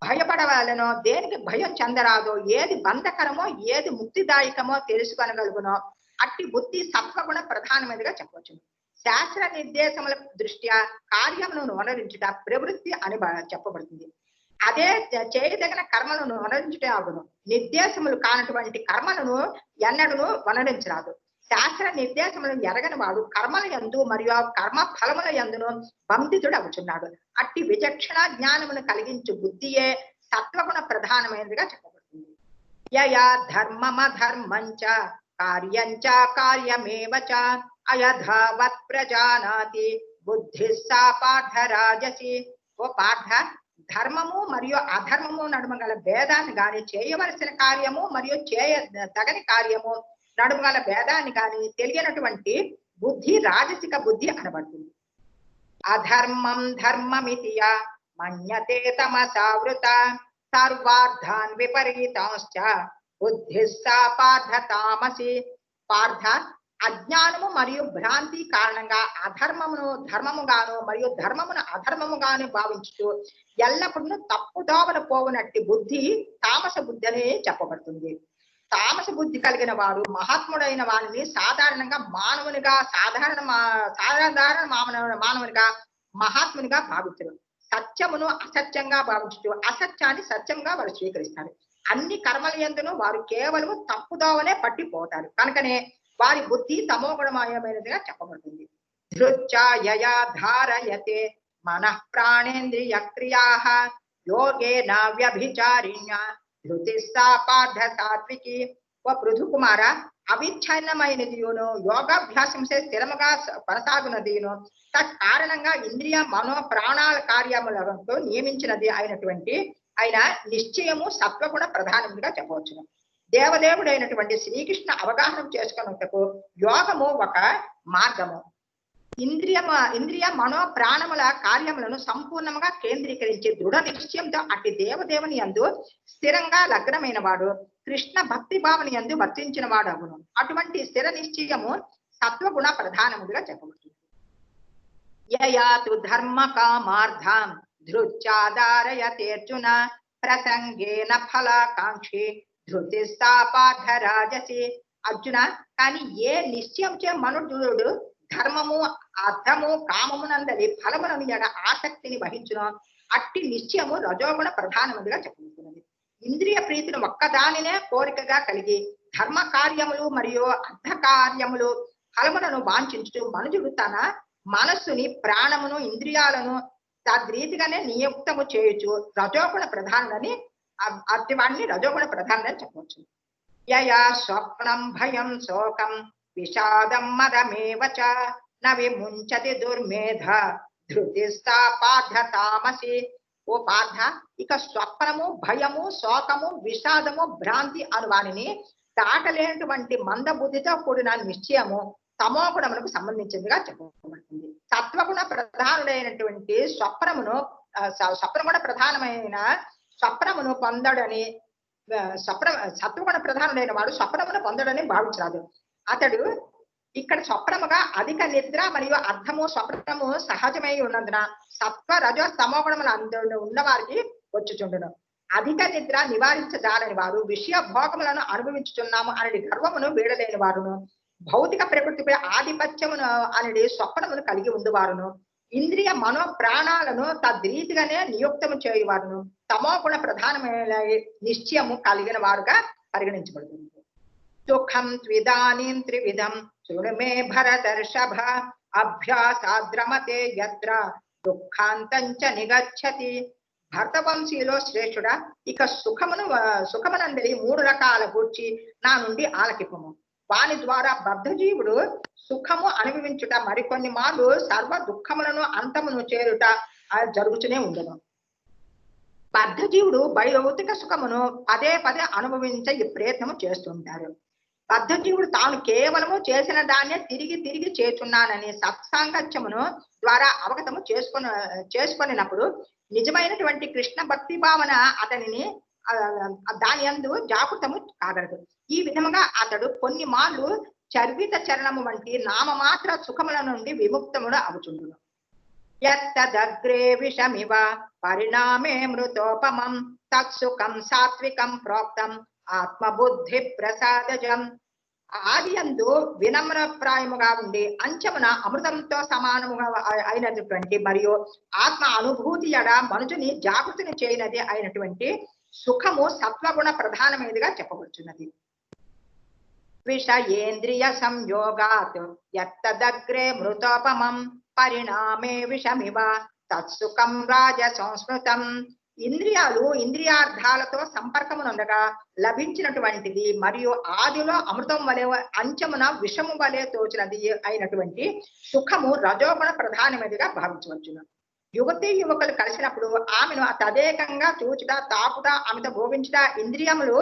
భయపడవాలనో దేనికి భయం చెందరాదో, ఏది బంధకరమో ఏది ముక్తిదాయకమో తెలుసుకొనగలుగునో అట్టి బుద్ధి సత్వగుణ ప్రధానమైనదిగా చెప్పవచ్చు. శాస్త్ర నిర్దేశముల దృష్ట్యా కార్యములను వనరించుట ప్రవృత్తి అని చెప్పబడుతుంది. అదే చేయదగిన కర్మలను వనరించుటే అగును. నిర్దేశములు కానటువంటి కర్మలను ఎన్నడూ వనరించరాదు. శాస్త్ర నిర్దేశములను ఎరగని వాడు కర్మల యందు మరియు కర్మ ఫలముల యందును బంధితుడు అవుతున్నాడు. అట్టి విచక్షణ జ్ఞానమును కలిగించు బుద్ధియే సత్వగుణ ప్రధానమైనదిగా చెప్పబడుతుంది. యయా ధర్మమధర్మంచ కార్యంచ కార్యమేవ చ అయధావత్ ప్రజానాతి బుద్ధి సా పార్థ రాజసి. ఓ పార్థ, ధర్మము మరియు అధర్మము నడుమ గల భేదాన్ని గాని, చేయవలసిన కార్యము మరియు చేయదగని కార్యము నడుమ గల భేదాన్ని గాని తెలియనటువంటి బుద్ధి రాజసిక బుద్ధి అనబడుతుంది. అధర్మం ధర్మమితియ మన్యతే తమసావృత సర్వార్థాన్ విపరీతాంశ్చ బుద్ధి సా పార్థ తామసి. పార్థ, అజ్ఞానము మరియు భ్రాంతి కారణంగా అధర్మమును ధర్మముగాను మరియు ధర్మమును అధర్మముగాను భావించుతూ ఎల్లప్పుడూ తప్పుదోవన పోవునట్టి బుద్ధి తామస బుద్ధి అని చెప్పబడుతుంది. తామస బుద్ధి కలిగిన వారు మహాత్ముడైన వారిని సాధారణంగా మానవునిగా సాధారణ మానవునిగా మహాత్మునిగా భావించరు. సత్యమును అసత్యంగా భావించుతూ అసత్యాన్ని సత్యంగా వారు స్వీకరిస్తారు. అన్ని కర్మల యందును వారు కేవలం తప్పుదోవనే పట్టిపోతారు. కనుకనే వారి బుద్ధి తమోగుణమయమైనదిగా చెప్పబడుతుంది. ధృత్యయా ధారయతే మనః ప్రాణేంద్రియ క్రియాః యోగేన వ్యభిచారిణ్య ధృతిస్సా పార్థ సాత్వికి. ఓ పృథు కుమార, అవిచ్ఛిన్నమైనదియును యోగాభ్యాసంసే స్థిరముగా కొనసాగునదియును తత్కారణంగా ఇంద్రియ మనో ప్రాణాల కార్యములతో నియమించినది అయినటువంటి ఆయన నిశ్చయము సత్వగుణ ప్రధానముగా చెప్పవచ్చును. దేవదేవుడైనటువంటి శ్రీకృష్ణ అవగాహన చేసుకున్నటకు యోగము ఒక మార్గము. ఇంద్రియ మనో ప్రాణముల కార్యములను సంపూర్ణంగా కేంద్రీకరించి దృఢ నిశ్చయంతో అట్టి దేవదేవుని యందు స్థిరంగా లగ్నమైన వాడు కృష్ణ భక్తి భావన యందు వర్తించిన వాడు అగును. అటువంటి స్థిర నిశ్చయము సత్వగుణ ప్రధానముగా చెప్పబడుతుంది. యయాతు ధర్మ కామార్థం ధృత్యాదారయతేర్జున ప్రసంగేన ఫలాకాంక్షి ధృతిస్సా పార్థ రాజసి. అర్జున, కానీ ఏ నిశ్చయం చే మనుడు ధర్మము అర్థము కామమునందలి ఫలములను ఎడ ఆసక్తిని వహించును అట్టి నిశ్చయము రజోగుణ ప్రధానముగా చెప్పబడుతున్నది. ఇంద్రియ ప్రీతిని ఒక్కదానినే కోరికగా కలిగి ధర్మ కార్యములు మరియు అర్థ కార్యములు ఫలములను వాంఛించుతూ మనుజుడు తన మనస్సుని ప్రాణమును ఇంద్రియాలను తద్రీతిగానే నియుక్తము చేయొచ్చు రజోగుణ ప్రధానని అట్టివాడిని రజోగుణ ప్రధానని చెప్పవచ్చు. యయా స్వప్నం భయం శోకం విషాదం మదమేవ చ న విముంచతి దుర్మేధ ధృతిస్థా పార్థ తామసి. ఓ పార్థ, ఇక స్వప్నము భయము శోకము విషాదము భ్రాంతి అను వానిని దాటలేనటువంటి మందబుద్ధితో కూడిన నిశ్చయము తమోగుణములకు సంబంధించిందిగా చెప్పబడుతుంది. సత్వగుణ ప్రధానుడైనటువంటి స్వప్నగుణ ప్రధానమైన స్వప్నమును పొందడని సత్వగుణ ప్రధానుడైన వాడు స్వప్నమును పొందడని భావించరాదు. అతడు ఇక్కడ స్వప్నముగా అధిక నిద్ర మరియు అర్థము స్వప్నము సహజమై ఉన్నందున సత్వ రజో తమోగుణములు ఉన్నవారికి వచ్చుచుండును. అధిక నిద్ర నివారించజాలని వారు విషయ భోగములను అనుభవించుచున్నాము అనేది గర్వమును వీడలేని వారును భౌతిక ప్రకృతిపై ఆధిపత్యమును అనేది స్వప్నమును కలిగి ఉండువారును ఇంద్రియ మనో ప్రాణాలను తద్రీతిగానే నియుక్తము చేయువారును తమోగుణ ప్రధానమైన నిశ్చయము కలిగిన వారుగా పరిగణించబడుతుంది. సుఖం త్విదానీం త్రివిధం శృణు మే భరతర్షభ అభ్యాసాద్రమతే యత్ర దుఃఖాంతంచ నిగచ్చతి. భరతవంశీలో శ్రేష్ఠుడా, ఇక సుఖమునందరి 3 రకాల గూర్చి నా నుండి ఆలకిపము. వాని ద్వారా బద్ధజీవుడు సుఖము అనుభవించుట మరికొన్ని మార్లు సర్వ దుఃఖములను అంతమును చేరుట జరుగుతూనే ఉండను. బద్ధజీవుడు భౌతిక సుఖమును పదే పదే అనుభవించే ఈ ప్రయత్నము చేస్తుంటారు. బద్ధజీవుడు తాను కేవలము చేసిన దాన్నే తిరిగి తిరిగి చేస్తున్నానని సత్సాంగత్యమును ద్వారా అవగతము చేసుకొనినప్పుడు నిజమైనటువంటి కృష్ణ భక్తి భావన అతనిని దాని యందు జాగృతము కాగలదు. ఈ విధముగా అతడు కొన్ని మార్లు చర్విత చరణము వంటి నామమాత్ర సుఖముల నుండి విముక్తముడు అవుచుండును. యత్తదగ్రే విషమివ పరిణామే మృతోపమం తత్సుఖం సాత్వికం ప్రోక్తం ఆత్మబుద్ధి ప్రసాదజం. ఆది యందు వినమ్రప్రాయముగా ఉండి అంచమున అమృతంతో సమానముగా అయినటువంటి మరియు ఆత్మ అనుభూతి ఎడ మనుషుని జాగృతిని చేయనది అయినటువంటి సుఖము సత్వగుణ ప్రధానమైనదిగా చెప్పబడుచున్నది. విషయేంద్రియ సంయోగాత్ యత్తదగ్రే మృతోపమం పరిణామే విషమివ తత్సుఖం రాజ సంస్మృతం. ఇంద్రియార్థాలతో సంపర్కమునందగా లభించినటువంటిది మరియు ఆదిలో అమృతం వలె అంచమున విషము వలె తోచినది అయినటువంటి సుఖము రజోగుణ ప్రధానమైనదిగా భావించవచ్చును. యువతి యువకులు కలిసినప్పుడు ఆమెను తదేకంగా చూచుట తాకుట ఆమెతో భోగించుట ఇంద్రియములు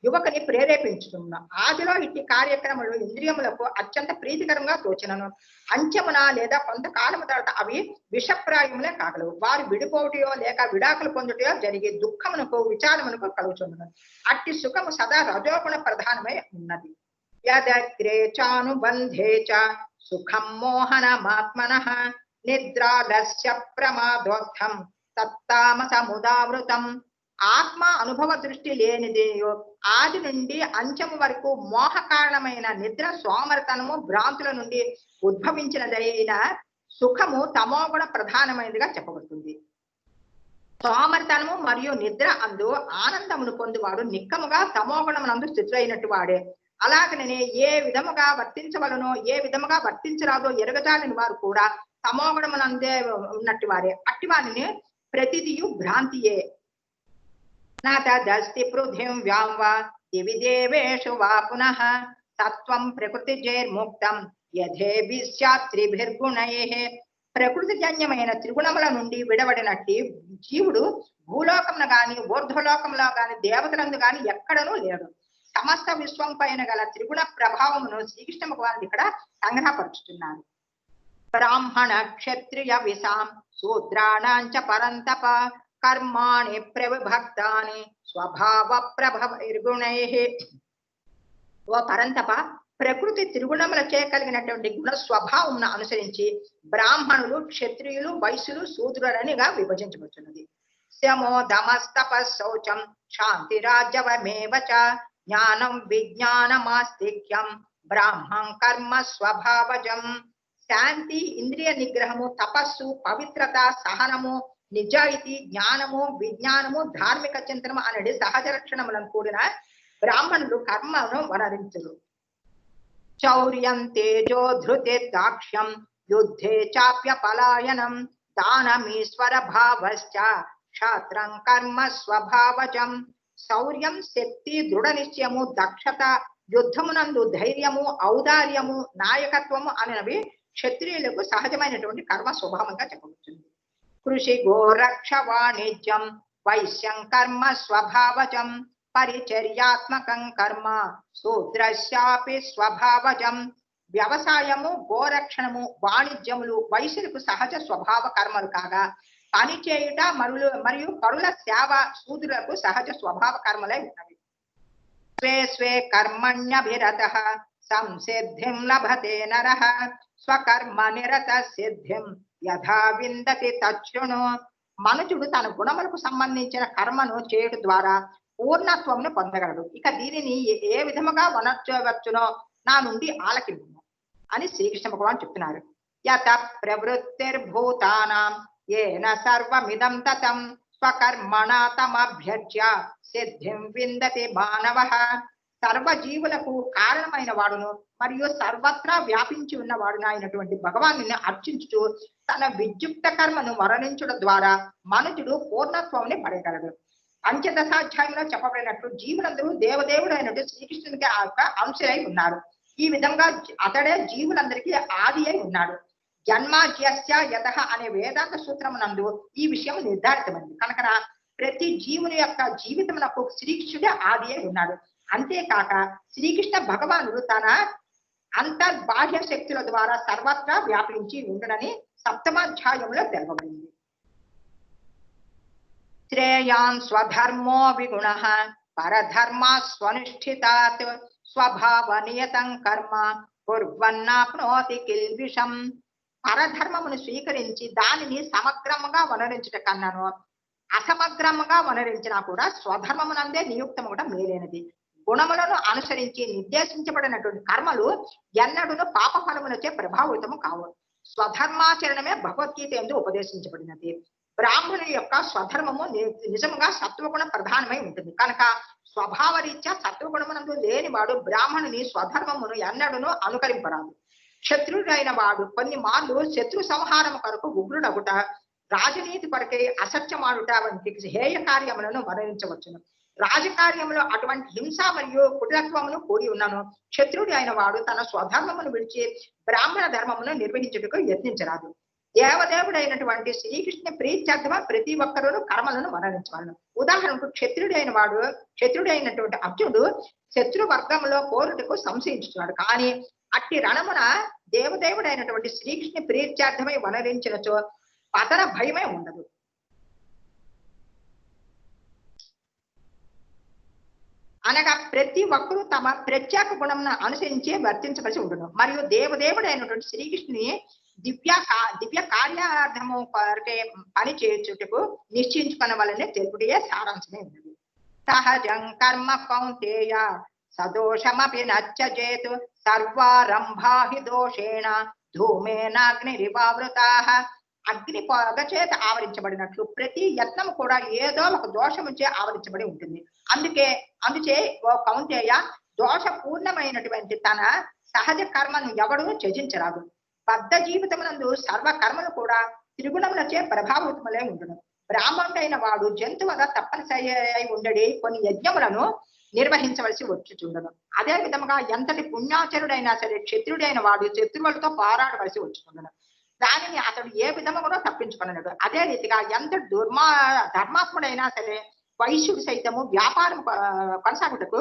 యువకుని ప్రేరేపించుతున్న ఆదిలో ఇట్టి కార్యక్రమాలు ఇంద్రియములకు అత్యంత ప్రీతికరంగా తోచినను అంచమున లేదా కొంతకాలము తర్వాత అవి విషప్రాయములే కాగలవు. వారు విడిపోవటయో లేక విడాకులు పొందుటయో జరిగి దుఃఖమునకు విచారమునకు కలుగుచుండును. అట్టి సుఖము సదా రజోగుణ ప్రధానమై ఉన్నది. యదగ్రే చానుబంధే చ సుఖం మోహనమాత్మనః నిద్రాలస్య ప్రమాదోత్థం తత్తామసముదావృతం. ఆత్మ అనుభవ దృష్టి లేనిది ఆది నుండి అంచము వరకు మోహ కారణమైన నిద్ర సోమరితనము భ్రాంతుల నుండి ఉద్భవించినదైన సుఖము తమోగుణ ప్రధానమైనదిగా చెప్పబడుతుంది. సోమరితనము మరియు నిద్ర అందు ఆనందమును పొందువాడు నిక్కముగా తమోగుణమునందు స్థితులైనట్టు వాడే. అలాగనే ఏ విధముగా వర్తించవలనో ఏ విధముగా వర్తించరాదో ఎరగజాలని వారు కూడా తమోగుణమునందే ఉన్నట్టు వారే. అట్టి వారిని ప్రతిదియు భ్రాంతియే. నా తదస్తి పృథిం వ్యాం వా దివి దేవేషు వా పునః తత్వం ప్రకృతి జైర్ముక్తం యథేభి స్యాత్ త్రిభిర్గుణైః. ప్రకృతి జన్యమైన త్రిగుణముల నుండి విడబడినట్టి జీవుడు భూలోకమున గాని ఊర్ధ్వలోకంలో గాని దేవతలందు గాని ఎక్కడనూ లేడు. సమస్త విశ్వం పైన గల త్రిగుణ ప్రభావమును శ్రీకృష్ణ భగవానుడు ఇక్కడ సంగ్రహపరుచుతున్నారు. బ్రాహ్మణ క్షత్రియ విషాం శూద్రాణాంచ పరంతప కర్మాణి ప్రవిభక్తాని స్వభావ ప్రభైర్గుణైః. ఓ పరంతప, ప్రకృతి త్రిగుణములచే కలిగినటువంటి గుణ స్వభావమును అనుసరించి బ్రాహ్మణులు, క్షత్రియులు, వైశ్యులు, శూద్రులనిగా విభజించబడుతున్నది. శమో దమస్తప శౌచం శాంతి రాజవమేవ చ జ్ఞానం విజ్ఞానమాస్తిక్యం బ్రాహ్మం కర్మ స్వభావజం. శాంతి, ఇంద్రియ నిగ్రహము, తపస్సు, పవిత్రత, సహనము, నిజాయితీ, జ్ఞానము, విజ్ఞానము, ధార్మిక చింతనము అనేది సహజ లక్షణములను కూడిన బ్రాహ్మణులు కర్మను వనరించరు. చౌర్యం తేజో ధృతే దాక్ష్యం యుద్ధే చాప్య పలాయనం దానమీశ్వర భావశ్చ క్షాత్రం కర్మ స్వభావజం. శౌర్యం, శక్తి, దృఢ నిశ్చయము, దక్షత, యుద్ధమునందు ధైర్యము, ఔదార్యము, నాయకత్వము అనేవి క్షత్రియులకు సహజమైనటువంటి కర్మ స్వభావంగా చెప్పబడుతుంది. కృషి గోరక్ష వాణిజ్యం వైశ్యం కర్మ స్వభావజం పరిచర్యాత్మకం కర్మ శూద్రస్యాపి స్వభావజం. వ్యవసాయము, గోరక్షణము, వాణిజ్యములు వైశ్యులకు సహజ స్వభావ కర్మలు కాగా పని చేయుట మరియు పరుల సేవ శూద్రులకు సహజ స్వభావ కర్మలై ఉన్నవి. స్వే స్వే కర్మణ్యభిరతః సంసిద్ధిం లభతే నరః స్వకర్మ నిరత సిద్ధిం యథా విందతి తచ్చును. మనుషుడు తన గుణములకు సంబంధించిన కర్మను చేయడం ద్వారా పూర్ణత్వమును పొందగలడు. ఇక దీనిని ఏ విధముగా వనర్చవచ్చునో నా నుండి ఆలకింపు అని శ్రీకృష్ణ భగవాన్ చెప్తున్నారు. యత ప్రవృత్తిర్భూతానాం ఏన సర్వమిదం తతం స్వకర్మణా తమభ్యర్చ్య సిద్ధిం విందతి మానవః. సర్వజీవులకు కారణమైన వాడును మరియు సర్వత్రా వ్యాపించి ఉన్నవాడును అయినటువంటి భగవాను అర్చించుతూ తన విద్యుక్త కర్మను మరణించడం ద్వారా మనుషుడు పూర్ణత్వంని పడగలడు. పంచదశాధ్యాయంలో చెప్పబడినట్లు జీవులందరూ దేవదేవుడు అయినట్టు శ్రీకృష్ణునికి ఆ యొక్క అంశలై ఉన్నారు. ఈ విధంగా అతడే జీవులందరికీ ఆది అయి ఉన్నాడు. జన్మాజ్యస్య యతః అనే వేదాంత సూత్రమునందు ఈ విషయం నిర్ధారితమైంది కనుక ప్రతి జీవుని యొక్క జీవితమునకు శ్రీకృష్ణుడే ఆది అయి ఉన్నాడు. అంతేకాక శ్రీకృష్ణ భగవానుడు తన అంతర్బాహ్య శక్తుల ద్వారా సర్వత్రా వ్యాపించి ఉండడని సప్తమాధ్యాయంలో తెలుపబడింది. శ్రేయాన్ స్వధర్మో విగుణః పరధర్మా స్వనుష్ఠితాత్ స్వభావ నియతం కర్మ కుర్వన్నాప్నోతి కిల్బిషం. పరధర్మమును స్వీకరించి దానిని సమగ్రముగా వనరించుట కన్నాను అసమగ్రముగా వనరించినా కూడా స్వధర్మమునందే నియుక్తము కూడా మేలైనది. గుణములను అనుసరించి నిర్దేశించబడినటువంటి కర్మలు ఎన్నడూను పాప ఫలములచే ప్రభావితము కావు. స్వధర్మాచరణమే భగవద్గీత ఎందు ఉపదేశించబడినది. బ్రాహ్మణుని యొక్క స్వధర్మము నిజముగా సత్వగుణ ప్రధానమై ఉంటుంది కనుక స్వభావ రీత్యా సత్వగుణమునందు లేనివాడు బ్రాహ్మణుని స్వధర్మమును ఎన్నడూను అనుకరింపరాదు. శత్రుడైన వాడు కొన్ని మార్లు శత్రు సంహారం కొరకు ఉగ్రుడగుట, రాజనీతి కొరకై అసత్యమాడుట వంటి హేయ కార్యములను వర్ణించవచ్చును. రాజకార్యంలో అటువంటి హింస మరియు కుటిలత్వమును కూడి ఉన్నను. శత్రుడు అయిన వాడు తన స్వధర్మమును విడిచి బ్రాహ్మణ ధర్మమును నిర్వహించుటకు యత్నించరాదు. దేవదేవుడైనటువంటి శ్రీకృష్ణ ప్రీత్యర్థమ ప్రతి ఒక్కరూ కర్మలను వర్ణించవలను. ఉదాహరణకు క్షత్రుడైనటువంటి అర్జునుడు శత్రు వర్గంలో పోరుటకు సంశయించుతున్నాడు. కానీ అట్టి రణమున దేవదేవుడైనటువంటి శ్రీకృష్ణ ప్రీత్యర్థమై వనరించినచో పతన భయమే ఉండదు. అనగా ప్రతి ఒక్కరూ తమ ప్రత్యేక గుణమును అనుసరించి వర్తించవలసి ఉండును. మరియు దేవదేవుడైనటువంటి శ్రీకృష్ణుని దివ్య కార్యార్థము కొరకే పని చేయుచుటకు నిశ్చయించుకునవలనే తెలుపుటే సారాంశమే ఉన్నది. సహజం కర్మ కౌంతేయ సదోషమపి నత్యజేతు సర్వారంభా హి దోషేణ ధూమేనాగ్నిరివావృతాః. అగ్ని పొగ చేత ఆవరించబడినట్లు ప్రతి యత్నము కూడా ఏదో ఒక దోషముచే ఆవరించబడి ఉంటుంది. అందుచే ఓ కౌంతేయ, దోషపూర్ణమైనటువంటి తన సహజ కర్మను ఎవడూ త్యజించరాదు. బద్ధ జీవితమునందు సర్వ కర్మలు కూడా త్రిగుణములచే ప్రభావితములై ఉండును. బ్రాహ్మణుడైన వాడు జంతువుగా తప్పనిసరి అయి ఉండడి కొన్ని యజ్ఞములను నిర్వహించవలసి వచ్చుచుండును. అదే విధముగా ఎంతటి పుణ్యాచరుడైనా సరే క్షత్రుడైన వాడు శత్రువులతో పోరాడవలసి వచ్చుకుండును. దానిని అతడు ఏ విధము కూడా తప్పించుకున్నాడు. అదే రీతిగా ఎంత ధర్మాత్ముడైనా సరే వైశ్యుడు సైతము వ్యాపారం కొనసాగుటకు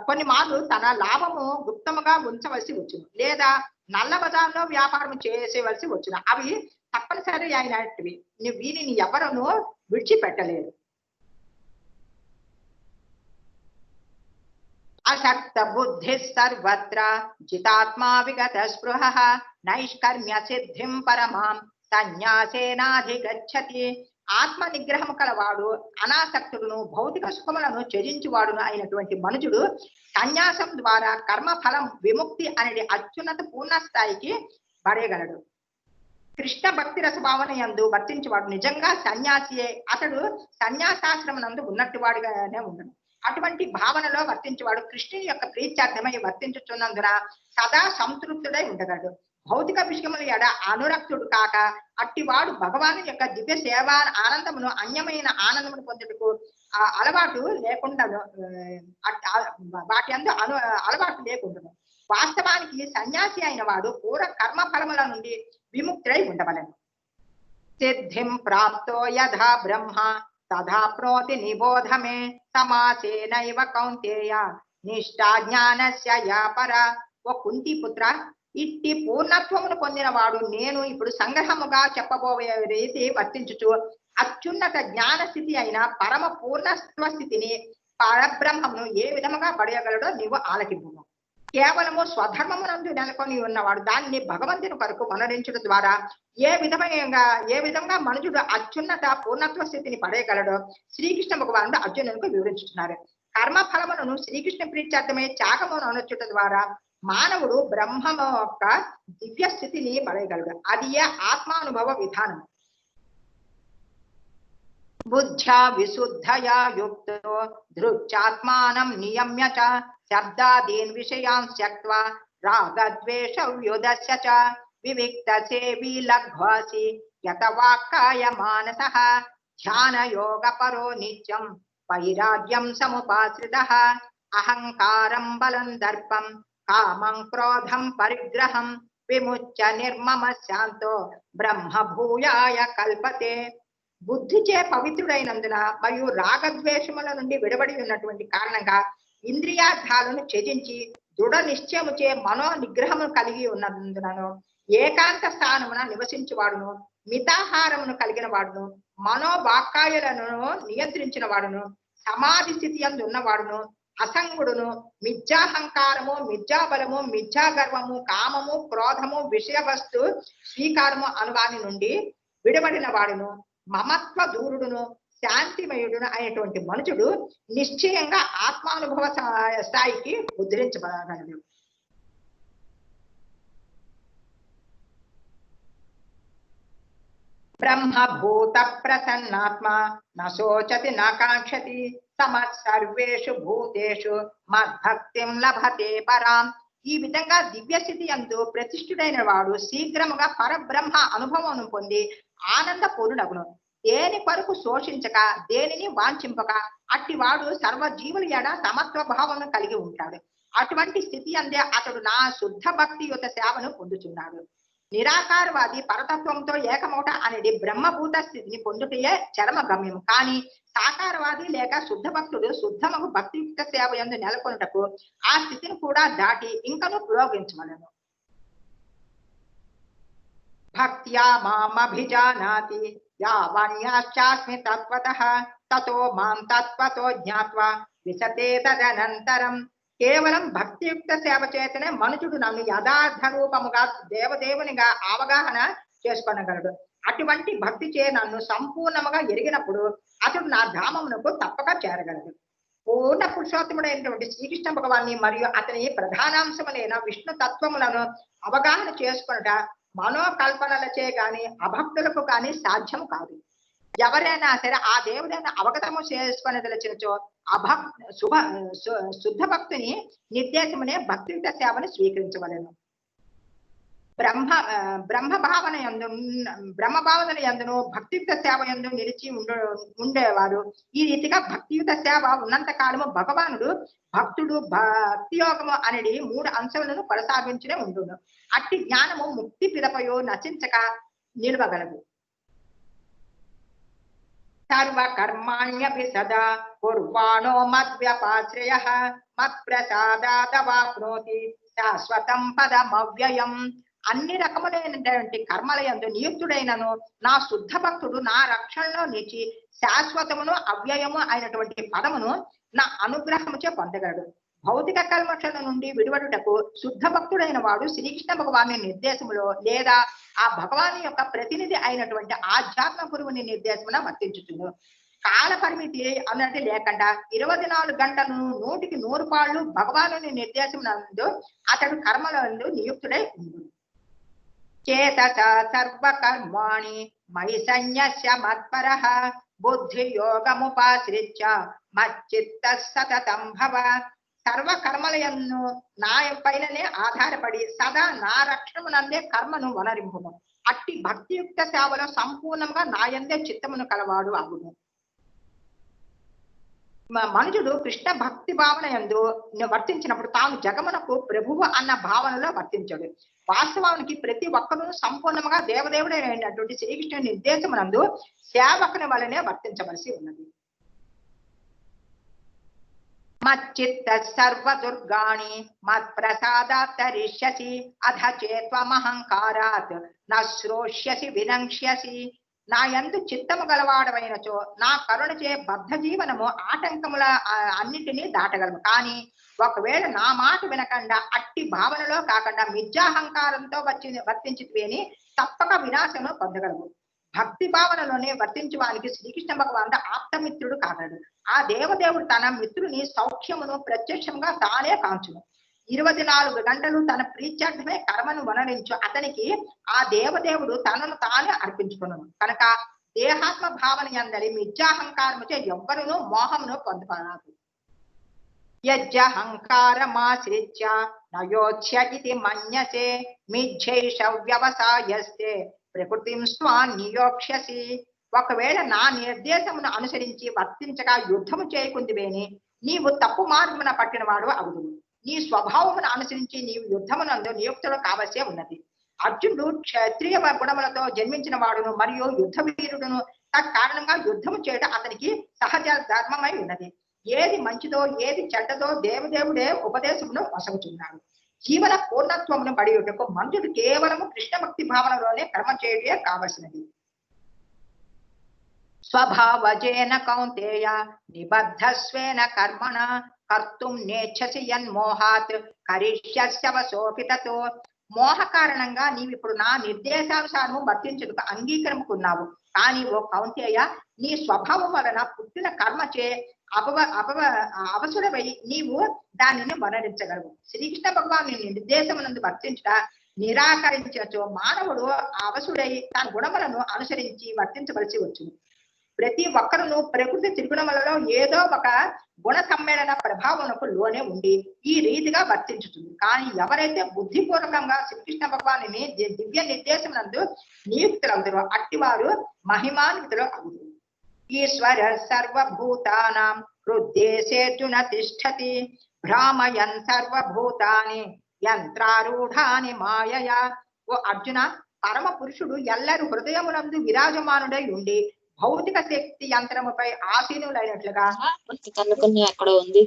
కొన్ని మార్లు తన లాభము గుప్తముగా ఉంచవలసి వచ్చును, లేదా నల్ల బజార్లో వ్యాపారం చేసేవలసి వచ్చును. అవి తప్పనిసరి అయినటివి. వీరిని ఎవరును విడిచిపెట్టలేరు. అశక్త బుద్ధి సర్వత్ర జితాత్మా విగత స్పృహ నైష్కర్మ్య సిద్ధిం పరమాం సన్యాసేనాధిగచ్చతి. ఆత్మ నిగ్రహము కలవాడు అనాసక్తుడును భౌతిక సుఖములను త్యజించువాడును అయినటువంటి మనుజుడు సన్యాసం ద్వారా కర్మఫలం విముక్తి అనేది అత్యున్నత పూర్ణ స్థాయికి పడేయగలడు. కృష్ణ భక్తి రసభావన యందు వర్తించేవాడు నిజంగా సన్యాసియే. అతడు సన్యాసాశ్రమనందు ఉన్నట్టు వాడిగానే ఉండను. అటువంటి భావనలో వర్తించేవాడు కృష్ణుని యొక్క ప్రీత్యార్థమై వర్తించుతున్నందున సదా సంతృప్తుడై ఉండగలడు. భౌతిక విషయముల ఎడ అనురక్తుడు కాక అట్టివాడు భగవాను యొక్క దివ్య సేవా ఆనందమును అన్యమైన ఆనందమును పొందుటకు అలవాటు లేకుండా వాటి అందు అలవాటు లేకుండాను. వాస్తవానికి సన్యాసి అయిన వాడు పూర్వ కర్మ ఫలముల నుండి విముక్తుడై ఉండవలను. సిద్ధిం ప్రాప్తో యథా బ్రహ్మ తథా ప్రోతి నిబోధమే సమాసేనైవ కౌంతేయ నిష్ఠా జ్ఞానస్య యా పర. ఓ కుంతి పుత్ర, ఇట్టి పూర్ణత్వమును పొందిన వాడు నేను ఇప్పుడు సంగ్రహముగా చెప్పబోయే రీతి వర్తించుచు అత్యున్నత జ్ఞాన స్థితి అయిన పరమ పూర్ణత్వ స్థితిని పరబ్రహ్మమును ఏ విధముగా పడేయగలడో నీవు ఆలకింపు. కేవలము స్వధర్మమునందు నెలకొని ఉన్నవాడు దానిని భగవంతుని కొరకు మనరించడం ద్వారా ఏ విధంగా మనుషుడు అత్యున్నత పూర్ణత్వ స్థితిని పడేయగలడో శ్రీకృష్ణ భగవానుడు అర్జునునికి వివరించుతున్నారు. కర్మ ఫలములను శ్రీకృష్ణ ప్రీత్యార్థమై త్యాగమును అనొచ్చుట ద్వారా మానవుడు బ్రహ్మము యొక్క దివ్య స్థితిని పడేయగలడు. అది ఏ ఆత్మానుభవ విధానం. బుద్ధ్యా విశుద్ధయా యుక్తో దృచ్ఛాత్మానం నియమ్య చ శబ్దాదీన్ విషయాన్ త్యక్త్వా రాగద్వేష వ్యుదస్య చ వివిక్త సేవీ లఘ్వాసి యతవాక్కాయ మానసః ధ్యాన యోగ పరో నిత్యం వైరాగ్యం సముపాశ్రితః అహంకారం బలం దర్పం కామం క్రోధం పరిగ్రహం విముచ్య నిర్మమ శాంతో బ్రహ్మ భూయాయ కల్పతే. బుద్ధిచే పవిత్రుడైనందున మరియు రాగద్వేషముల నుండి విడబడి ఉన్నటువంటి కారణంగా ఇంద్రియార్థాలను త్యజించి దృఢ నిశ్చయముచే మనో నిగ్రహమును కలిగి ఉన్నందునను ఏకాంత స్థానమున నివసించువాడును మితాహారమును కలిగిన వాడును మనోవాక్కాయులను నియంత్రించిన వాడును సమాధి స్థితి యందు ఉన్నవాడును అసంగుడును మిథ్యాహంకారము మిథ్యాబలము మిథ్యాగర్వము కామము క్రోధము విషయ వస్తు స్వీకారము అనువాని నుండి విడబడిన వాడును మమత్వ దూరుడును శాంతిమయుడును అయినటువంటి మనుషుడు నిశ్చయంగా ఆత్మానుభవ స్థాయికి ముద్రించబడగలడు. బ్రహ్మభూత ప్రసన్నాత్మ నశోచతి నాకాంక్షతి సమత్సర్వేషు భూతేషు మద్భక్తిం లభతే పరాం. ఈ విధంగా దివ్య స్థితి యందు ప్రతిష్ఠుడైన వాడు శీఘ్రముగా పరబ్రహ్మ అనుభవం పొంది ఆనంద పూర్ణుడగును. దేని కొరకు శోషించక దేనిని వాంఛింపక అట్టివాడు సర్వజీవుల ఎడ సమత్వ భావమును కలిగి ఉంటాడు. అటువంటి స్థితి అందే అతడు నా శుద్ధ భక్తియుత సేవను పొందుతున్నాడు. నిరాకారవాది పరతత్వంతో ఏకమౌట అనేది బ్రహ్మభూత స్థితిని పొందుటయే చరమ గమ్యం. కానీ సాకారవాది లేక శుద్ధ భక్తుడు శుద్ధమగు భక్తియుక్త సేవ యందు నెలకొనుటకు ఆ స్థితిని కూడా దాటి ఇంకను పురోగించవలను. భక్త్యా మామభిజానాతి యావన్యాశ్చాస్మి తత్వతః తతో మాం తత్వతో జ్ఞాత్వా విశతే తదనంతరం. కేవలం భక్తియుక్త సేవ చేతనే మనుషుడు నన్ను యథార్థ రూపముగా దేవదేవునిగా అవగాహన చేసుకొనగలడు. అటువంటి భక్తి చే నన్ను సంపూర్ణముగా ఎరిగినప్పుడు అతడు నా ధామమునకు తప్పక చేరగలడు. పూర్ణ పురుషోత్తముడైనటువంటి శ్రీకృష్ణ భగవాన్ని మరియు అతని ప్రధానాంశములైన విష్ణు తత్వములను అవగాహన చేసుకొనుట మనోకల్పనలచే గాని అభక్తులకు కానీ సాధ్యము కాదు. ఎవరైనా సరే ఆ దేవుడైన అవగతము చేసుకొని తెలిసినచో శుద్ధ భక్తుని నిర్దేశమునే భక్తియుక్త సేవను స్వీకరించవలెను. బ్రహ్మభావన యందును భక్తియుక్త సేవ యందు నిలిచి ఉండేవారు. ఈ రీతిగా భక్తియుక్త సేవ ఉన్నంత కాలము భగవానుడు భక్తుడు భక్తి యోగము అనేది 3 అంశాలను కొనసాగించునే ఉండును. అట్టి జ్ఞానము ముక్తి పిదపయో నశించక నిలవగలదు. సర్వ కర్మాణ్యపి సదా కుర్వాణో మద్వ్యపాశ్రయః మత్ప్రసాదాదవాప్నోతి శాశ్వతం పదమవ్యయం. అన్ని రకములైనటువంటి కర్మల యందు నియుక్తుడైనను నా శుద్ధ భక్తుడు నా రక్షణలో నిలిచి శాశ్వతమును అవ్యయము అయినటువంటి పదమును నా అనుగ్రహముచే పొందగలడు. భౌతిక కల్మషల నుండి విడివడుటకు శుద్ధ భక్తుడైన వాడు శ్రీకృష్ణ భగవాని నిర్దేశములో లేదా ఆ భగవాని యొక్క ప్రతినిధి అయినటువంటి ఆధ్యాత్మ గురువుని నిర్దేశమున వర్తించుతుంది. కాల పరిమితి అన్నట్టు లేకుండా 24 గంటలు 100కి 100 పాళ్ళు భగవానుని నిర్దేశమునందు అతడు కర్మలందు నియుక్తుడై ఉండు. చేతస సర్వకర్మాణి మయి సన్యస్య మత్పరః బుద్ధి యోగముపాశ్రిత్య మచ్చిత్త సతతం భవ. సర్వ కర్మలయంను నా పైననే ఆధారపడి సదా నా రక్షణమునందే కర్మను వనరింపును. అట్టి భక్తియుక్త సేవలో సంపూర్ణంగా నాయందే చిత్తమును కలవాడు అగును. మనుషుడు కృష్ణ భక్తి భావన యందు వర్తించినప్పుడు తాను జగమునకు ప్రభువు అన్న భావనలో వర్తించడు. వాస్తవానికి ప్రతి ఒక్కరూ సంపూర్ణంగా దేవదేవుడైనటువంటి శ్రీకృష్ణుని నిర్దేశమునందు సేవకుని వలనే వర్తించవలసి ఉన్నది. మచ్చిత్త సర్వదుర్గాణి మత్ప్రసాదాత్ తరిష్యసి అధ చేత్వమహంకారాత్ న శ్రోష్యసి వినంక్ష్యసి. నా యందు చిత్తము గలవాడవైనచో నా కరుణచే బద్ధ జీవనము ఆటంకముల అన్నిటినీ దాటగలము. కానీ ఒకవేళ నా మాట వినకుండా అట్టి భావనలో కాకుండా మిథ్యాహంకారంతో వర్తించితివేని తప్పక వినాశను పొందగలము. భక్తి భావనలోనే వర్తించువానికి శ్రీకృష్ణ భగవానుడు ఆప్తమిత్రుడు కాగలడు. ఆ దేవదేవుడు తన మిత్రుని సౌఖ్యమును ప్రత్యక్షంగా తానే కాంచును. 24 గంటలు తన ప్రీత్యార్థమే కర్మను వనరించు అతనికి ఆ దేవదేవుడు తనను తానే అర్పించుకును. కనుక దేహాత్మ భావన యందలి మిథ్యాహంకారముచే ఎవ్వరును మోహమును పొందపరాదు. యజ్జహంకారమాశ్రిత్య నయోచ్య ఇది మన్యసే మిథ్యైష వ్యవసాయస్తే ప్రకృతిం స్వాన్నియోక్ష్యసి. ఒకవేళ నా నిర్దేశమును అనుసరించి వర్తించగా యుద్ధము చేయకుందివేని నీవు తప్పు మార్గమున పట్టిన వాడు అగుదువు. నీ స్వభావమును అనుసరించి నీవు యుద్ధమునందు నియుక్తుడు కావలసే ఉన్నది. అర్జునుడు క్షత్రియ గుణములతో జన్మించిన వాడును మరియు యుద్ధ వీరుడును. తత్కారణంగా యుద్ధము చేయడం అతనికి సహజ ధర్మమై ఉన్నది. ఏది మంచిదో ఏది చెడ్డదో దేవదేవుడే ఉపదేశమును వసగుచున్నాడు. జీవన పూర్ణత్వమును బడియుటకు మనుషుడు కేవలము కృష్ణ భక్తి భావనలోనే కర్మ చేయడే కావలసినది. స్వభావజేన కౌంతేయ నిబద్ధస్వేన కర్మణ కర్తుం నేచ్ఛసి యన్మోహాత్ కరిష్యస్యవసోపి తతో. మోహ కారణంగా నీవిప్పుడు నా నిర్దేశానుసారము వర్తించుటకు అంగీకరించుకున్నావు. కానీ ఓ కౌంతేయ, నీ స్వభావం వలన పుట్టిన కర్మచే అవసుడవై నీవు దానిని వర్ణించగలవు. శ్రీకృష్ణ భగవాను నిర్దేశమునందు వర్తించుట నిరాకరించో మానవుడు అవసుడై తన గుణములను అనుసరించి వర్తించవలసి వచ్చును. ప్రతి ఒక్కరును ప్రకృతి త్రిగుణములలో ఏదో ఒక గుణ సమ్మేళన ప్రభావమునకు లోనే ఉండి ఈ రీతిగా వర్తించుతుంది. కానీ ఎవరైతే బుద్ధిపూర్వకంగా శ్రీకృష్ణ భగవానుని దివ్య నిర్దేశమునందు నియుక్తులవుతారో అట్టివారు మహిమాన్వితులు అవుతారు. ఈశ్వర సర్వభూతానాం హృద్దేశేర్జున తిష్టతి భ్రామయన్ సర్వభూతాని యంత్రారూఢాని మాయయా. ఓ అర్జున, పరమ పురుషుడు ఎల్లరు హృదయమునందు విరాజమానుడై ఉండి భౌతిక శక్తి యంత్రముపై ఆసీనులైనట్లుగా అక్కడ ఉంది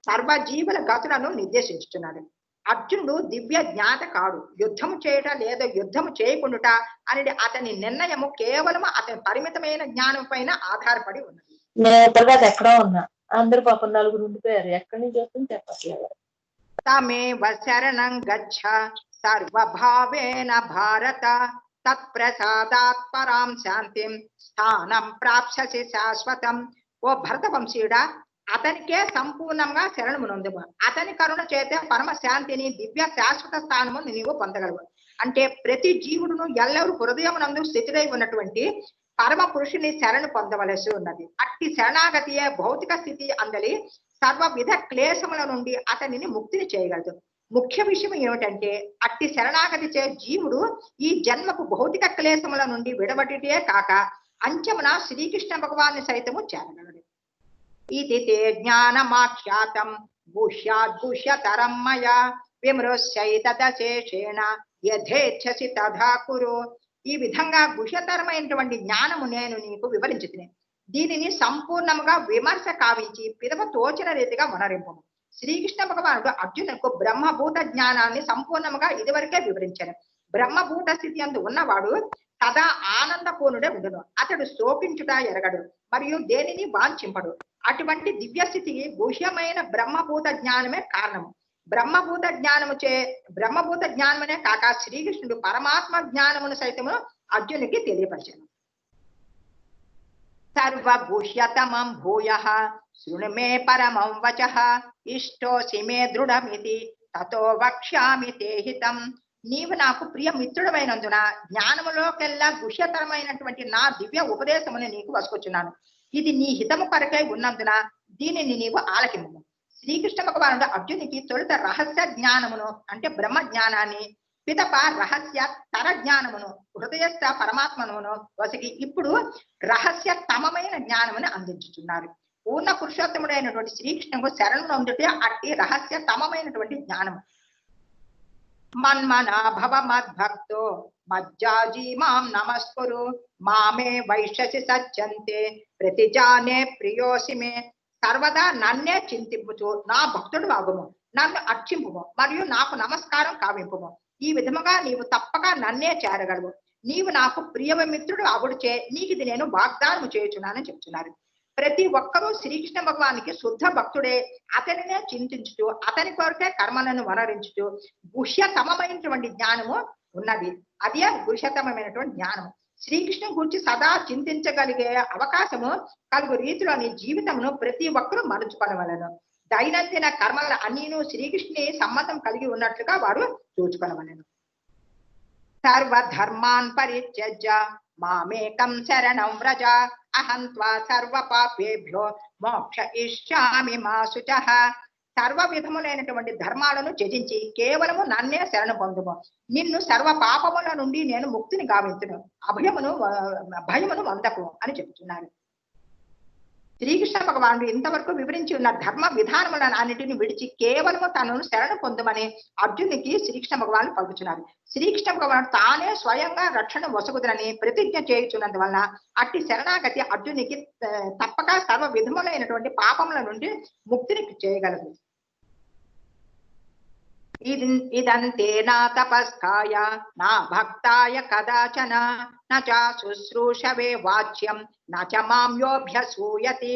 సర్వజీవుల గతులను నిర్దేశించుతున్నాడు. అర్జునుడు దివ్య జ్ఞాత కాడు. యుద్ధము చేయట లేదా యుద్ధము చేయకుండుట అనేది అతని నిర్ణయము కేవలం అతని పరిమితమైన జ్ఞానం పైన ఆధారపడి ఉన్నది. నేను తర్వాత ఎక్కడో ఉన్నా అందరూ పాపం నలుగురు ఉండిపోయారు. ఎక్కడి నుంచి వస్తుంది చెప్పట్లేదు. తమేవ శరణం గచ్చ సర్వభావేన భారత తత్ప్రసాదాత్ పరాం శాంతిం స్థానం ప్రాప్స్యసి శాశ్వతం. ఓ భరత వంశీయుడా, అతనికే సంపూర్ణంగా శరణమునందుము. అతని కరుణ చేతే పరమ శాంతిని దివ్య శాశ్వత స్థానము నీవు పొందగలవు. అంటే ప్రతి జీవుడును ఎల్లరూ హృదయమునందు స్థితిరై ఉన్నటువంటి పరమ పురుషుని శరణు పొందవలసి ఉన్నది. అట్టి శరణాగతియే భౌతిక స్థితి అందలి సర్వ విధ క్లేశముల నుండి అతనిని ముక్తిని చేయగలదు. ముఖ్య విషయం ఏమిటంటే అట్టి శరణాగతి చే జీవుడు ఈ జన్మకు భౌతిక క్లేశముల నుండి విడబడితే కాక అంచమున శ్రీకృష్ణ భగవాన్ని సైతము చేరగలడు. ఇది తే జ్ఞానమాఖ్యాతం గుహ్యాద్గుహ్యతరం మయా విమృశ్యైతదశేషేణ యథేచ్ఛసి తథా కురు. ఈ విధంగా గుహ్యతరమైనటువంటి జ్ఞానము నేను నీకు వివరించుతున్నా. దీనిని సంపూర్ణముగా విమర్శ కావించి పిదవ తోచిన రీతిగా మనరింపు. శ్రీకృష్ణ భగవానుడు అర్జునుకు బ్రహ్మభూత జ్ఞానాన్ని సంపూర్ణముగా ఇదివరకే వివరించాడు. బ్రహ్మభూత స్థితి అందు ఉన్నవాడు సదా ఆనందపూర్ణుడే ఉండును. అతడు శోకించుట ఎరగడు, మరియు దేనిని వాంఛింపడు. అటువంటి దివ్య స్థితికి గుహ్యమైన బ్రహ్మభూత జ్ఞానమే కారణము. బ్రహ్మభూత జ్ఞానమనే కాక శ్రీకృష్ణుడు పరమాత్మ జ్ఞానమును సైతము అర్జునుడికి తెలియపరిచాను. సర్వగుహ్యతమం భూయః శృణు మే పరమం వచః ఇష్టోసి మే దృఢమితి తతో వక్ష్యామి తే హితం. నీవు నాకు ప్రియ మిత్రుడమైనందున జ్ఞానములోకెల్లా గుహ్యతరమైనటువంటి నా దివ్య ఉపదేశమును నీకు వసుకొచ్చున్నాను. ఇది నీ హితము కొరకై ఉన్నందున దీనిని నీవు ఆలకింపు. శ్రీకృష్ణ భగవానుడు అర్జునికి తొలుత రహస్య జ్ఞానమును అంటే బ్రహ్మ జ్ఞానాన్ని, పిదప రహస్య తర జ్ఞానమును హృదయస్థ పరమాత్మను వసగి ఇప్పుడు రహస్య తమమైన జ్ఞానమును అందించుతున్నారు. పూర్ణ పురుషోత్తముడైనటువంటి శ్రీకృష్ణుకు శరణు అందుటే అట్టి రహస్య తమమైనటువంటి జ్ఞానము. మన్మనా భవ మద్భక్తో మజ్జాజీ మాం నమస్కురు మామే వైశ్యసి సజ్జంతే ప్రతిజానే ప్రియోసి మే. సర్వదా నన్నే చింతింపుచు నా భక్తుడు వాగుము, నన్ను అర్చింపుము, మరియు నాకు నమస్కారం కావింపుము. ఈ విధముగా నీవు తప్పక నన్నే చేరగలవు. నీవు నాకు ప్రియమిత్రుడు అగుడుచే నీకు ఇది నేను వాగ్దానము చేయుచున్నానని చెప్తున్నారు. ప్రతి ఒక్కరూ శ్రీకృష్ణ భగవానికి శుద్ధ భక్తుడే అతనినే చింతించుచు అతని కొరకే కర్మలను వనరించుచు గుహ్యతమైనటువంటి జ్ఞానము ఉన్నది. అదే గుహ్యతమైనటువంటి జ్ఞానము. శ్రీకృష్ణుని గురించి సదా చింతించగలిగే అవకాశము కలుగు రీతిలోని జీవితమును ప్రతి ఒక్కరూ మలుచుకొనవలను. దైనందిన కర్మల అన్నీను శ్రీకృష్ణుని సంబంధం కలిగి ఉన్నట్లుగా వారు చూచుకొనవలను. సర్వధర్మాన్ పరిత్యజ్య మామేకం శరణం వ్రజ అహం త్వా సర్వ పాపేభ్యో మోక్షయిష్యామి మా శుచః. సర్వ విధములైనటువంటి ధర్మాలను త్యజించి కేవలము నన్నే శరణు పొందుము. నిన్ను సర్వ పాపముల నుండి నేను ముక్తిని గావించును. భయమును వందకు అని చెప్తున్నారు. శ్రీకృష్ణ భగవానుడు ఇంతవరకు వివరించి ఉన్న ధర్మ విధానములను అన్నిటిని విడిచి కేవలము తనను శరణు పొందమని అర్జునికి శ్రీకృష్ణ భగవానుడు పలుకుతున్నారు. శ్రీకృష్ణ భగవానుడు తానే స్వయంగా రక్షణ వసగుదరని ప్రతిజ్ఞ చేయుచున్నందువల్ల అట్టి శరణాగతి అర్జునికి తప్పక సర్వ విధములైనటువంటి పాపముల నుండి ముక్తిని చేయగలదు. ఇదంతే నా తపస్థాయ నా భక్తాయ కదాచన నచ శుశ్రూషవే వాచ్యం నచ మామ్యోభ్యసూయతి.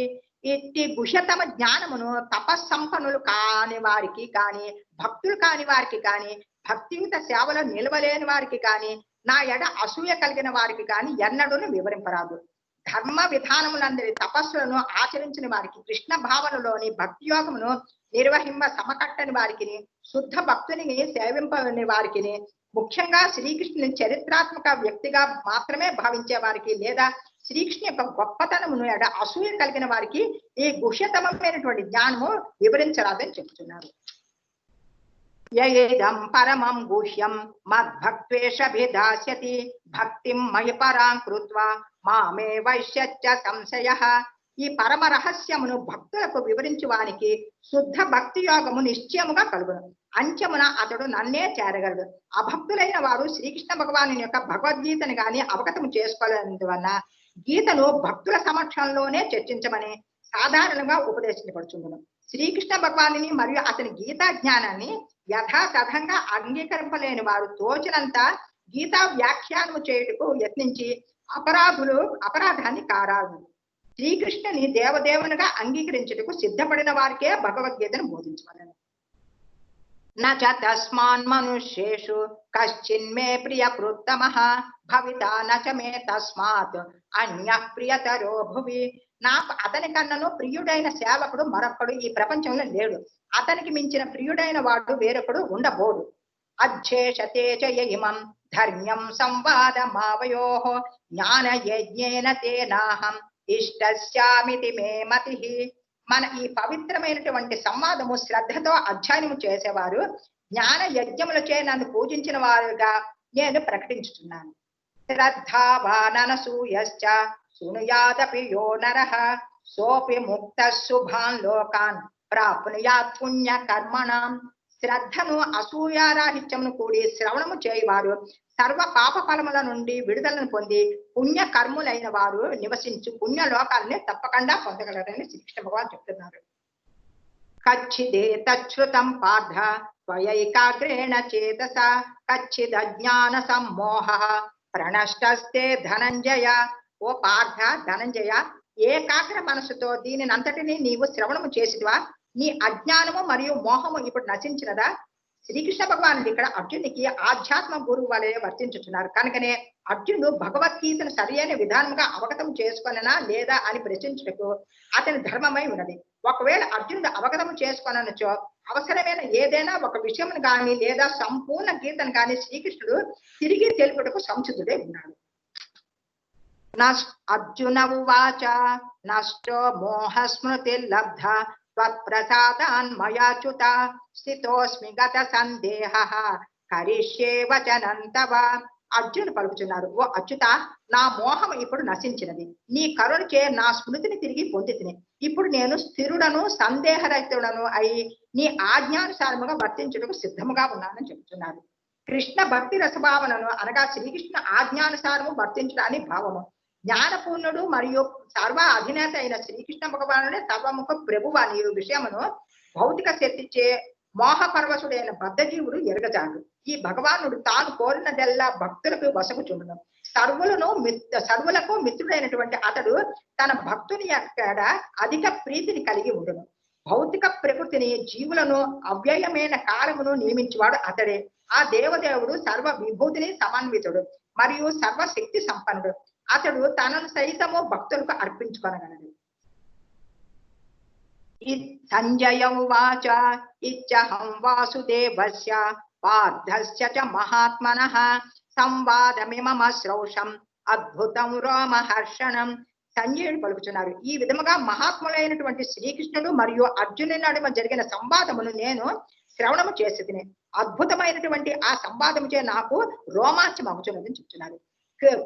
ఇట్టి గుహ్యతమ జ్ఞానమును తపస్సంపన్నులు కాని వారికి కాని, భక్తులు కాని వారికి కాని, భక్తియుత సేవలో నిలవలేని వారికి కాని, నా ఎడ అసూయ కలిగిన వారికి కాని ఎన్నడూను వివరింపరాదు. ధర్మ విధానములందరి తపస్సులను ఆచరించిన వారికి, కృష్ణ భావనలోని భక్తి యోగమును నిర్వహింప సమకట్టని వారికి, శుద్ధ భక్తుని సేవింపని వారికి, ముఖ్యంగా శ్రీకృష్ణుని చరిత్రాత్మక వ్యక్తిగా మాత్రమే భావించే వారికి, లేదా శ్రీకృష్ణు యొక్క గొప్పతనమును ఎడ అసూయ కలిగిన వారికి ఈ గుహ్యతమైనటువంటి జ్ఞానము వివరించరాదని చెప్తున్నారు. యయేదం పరమం గుహ్యం మద్భక్త్వేషభిదాస్యతి భక్తిం మయి పరాం కృత్వా మామే వైశ్యచ్చ సంశయః. ఈ పరమ రహస్యమును భక్తులకు వివరించువానికి శుద్ధ భక్తి యోగము నిశ్చయముగా కలుగును. అంచమున అతడు నన్నే చేరగలడు. అభక్తులైన వారు శ్రీకృష్ణ భగవాను యొక్క భగవద్గీతను గాని అవగతము చేసుకోలేనందువల్ల గీతను భక్తుల సమక్షంలోనే చర్చించమని సాధారణంగా ఉపదేశించబడుచుండును. శ్రీకృష్ణ భగవానుని మరియు అతని గీతా జ్ఞానాన్ని యథాతథంగా అంగీకరింపలేని వారు తోచినంత గీతా వ్యాఖ్యానము చేయుటకు యత్నించి అపరాధాన్ని కారాదు. శ్రీకృష్ణుని దేవదేవునిగా అంగీకరించుటకు సిద్ధపడిన వారికే భగవద్గీతను బోధించవలను. నచ తస్మాన్ మనుష్యేషు కశ్చిన్మే ప్రియకృత్తమః భవితా నచ మే తస్మాత్ అన్యః ప్రియతరో భువి. నాకు అతని కన్నను ప్రియుడైన సేవకుడు మరొకడు ఈ ప్రపంచంలో లేడు. అతనికి మించిన ప్రియుడైన వాడు వేరొకడు ఉండబోడు. అధ్యేషతే చ ఇమం ధర్మ్యం సంవాదమావయోః జ్ఞాన యజ్ఞేన తేనాహం ఇష్టస్యామితి మే మతిః. మన ఈ పవిత్రమైనటువంటి సంవాదము శ్రద్ధతో అధ్యయనము చేసేవారు జ్ఞాన యజ్ఞములచే నన్ను పూజించిన వారుగా నేను ప్రకటించుతున్నాను. శ్రద్ధావాననసూయశ్చ శృణుయాదపి యో నరః సోపి ముక్తః శుభాన్ లోకాన్ ప్రాప్నుయాత్ పుణ్య కర్మణాం. శ్రద్ధను అసూయారాహిత్యమును కూడి శ్రవణము చేయవారు సర్వ పాప ఫలముల నుండి విడుదలను పొంది పుణ్య కర్ములైన వారు నివసించు పుణ్య లోకాలని తప్పకుండా పొందగలరని శ్రీకృష్ణ భగవాన్ చెప్తున్నారు. కచ్చిదే తచ్ఛృతం పార్థ త్వయైకాగ్రేణ చేతస కచ్చిదజ్ఞాన సమ్మోహ ప్రణష్టస్తే ధనంజయ. ఓ పార్థ, ధనంజయ, ఏకాగ్ర మనసుతో దీనినంతటినీ నీవు శ్రవణము చేసిదివా? నీ అజ్ఞానము మరియు మోహము ఇప్పుడు నశించినదా? శ్రీకృష్ణ భగవానుడు ఇక్కడ అర్జునికి ఆధ్యాత్మ గురువు వలె వర్తించుతున్నారు. కనుకనే అర్జునుడు భగవద్గీతను సరియైన విధానముగా అవగతం చేసుకొననా లేదా అని ప్రశ్నించుటకు అతని ధర్మమై ఉన్నది. ఒకవేళ అర్జునుడు అవగతం చేసుకొననచో అవసరమైన ఏదైనా ఒక విషయమును గాని లేదా సంపూర్ణ గీతను గాని శ్రీకృష్ణుడు తిరిగి తెలుపుటకు సంసిద్ధుడై ఉన్నాడు. అర్జున ఉవాచ నష్టో మోహ స్మృతి లబ్ధ త్వత్ప్రసాదాన్ మయాచ్యుత స్థితోస్మి గత సందేహః కరిష్యే వచనం తవ. అర్జునుడు పలుకుచున్నారు, ఓ అచ్యుత, నా మోహం ఇప్పుడు నశించినది. నీ కరుణచే నా స్మృతిని తిరిగి పొందితిని. ఇప్పుడు నేను స్థిరుడను సందేహరహితుడను అయి నీ ఆజ్ఞానుసారముగా వర్తించుటకు సిద్ధముగా ఉన్నానని చెబుతున్నారు. కృష్ణ భక్తి రసభావనను అనగా శ్రీకృష్ణ ఆజ్ఞానుసారము వర్తించడాని భావము. జ్ఞానపూర్ణుడు మరియు సర్వ అధినేత అయిన శ్రీకృష్ణ భగవానుడే సర్వముఖ ప్రభువు అనే విషయమును భౌతిక శక్తిచే మోహ పరవశుడైన బద్ధజీవుడు ఎరగజాడు. ఈ భగవానుడు తాను కోరినదెల్లా భక్తులకు వసగుచుండును. సర్వులకు మిత్రుడైనటువంటి అతడు తన భక్తుని యొక్క అధిక ప్రీతిని కలిగి ఉండును. భౌతిక ప్రకృతిని, జీవులను, అవ్యయమైన కాలమును నియమించేవాడు అతడే. ఆ దేవదేవుడు సర్వ విభూతిని సమన్వితుడు మరియు సర్వశక్తి సంపన్నుడు. అతడు తనను సైతము భక్తులకు అర్పించుకొనగలడు. సంజయ ఉవాచ ఇచ్చహం వాసుదేవస్య పార్థస్య చ మహాత్మనః సంవాదమిమమ శ్రౌషం అద్భుతం రోమహర్షణం. సంజయుడు పలుకుతున్నారు, ఈ విధముగా మహాత్ములైనటువంటి శ్రీకృష్ణుడు మరియు అర్జునుని నడుమ జరిగిన సంవాదమును నేను శ్రవణము చేసేది. అద్భుతమైనటువంటి ఆ సంవాదముచే నాకు రోమాంచం అగుచున్నదని చెప్తున్నారు.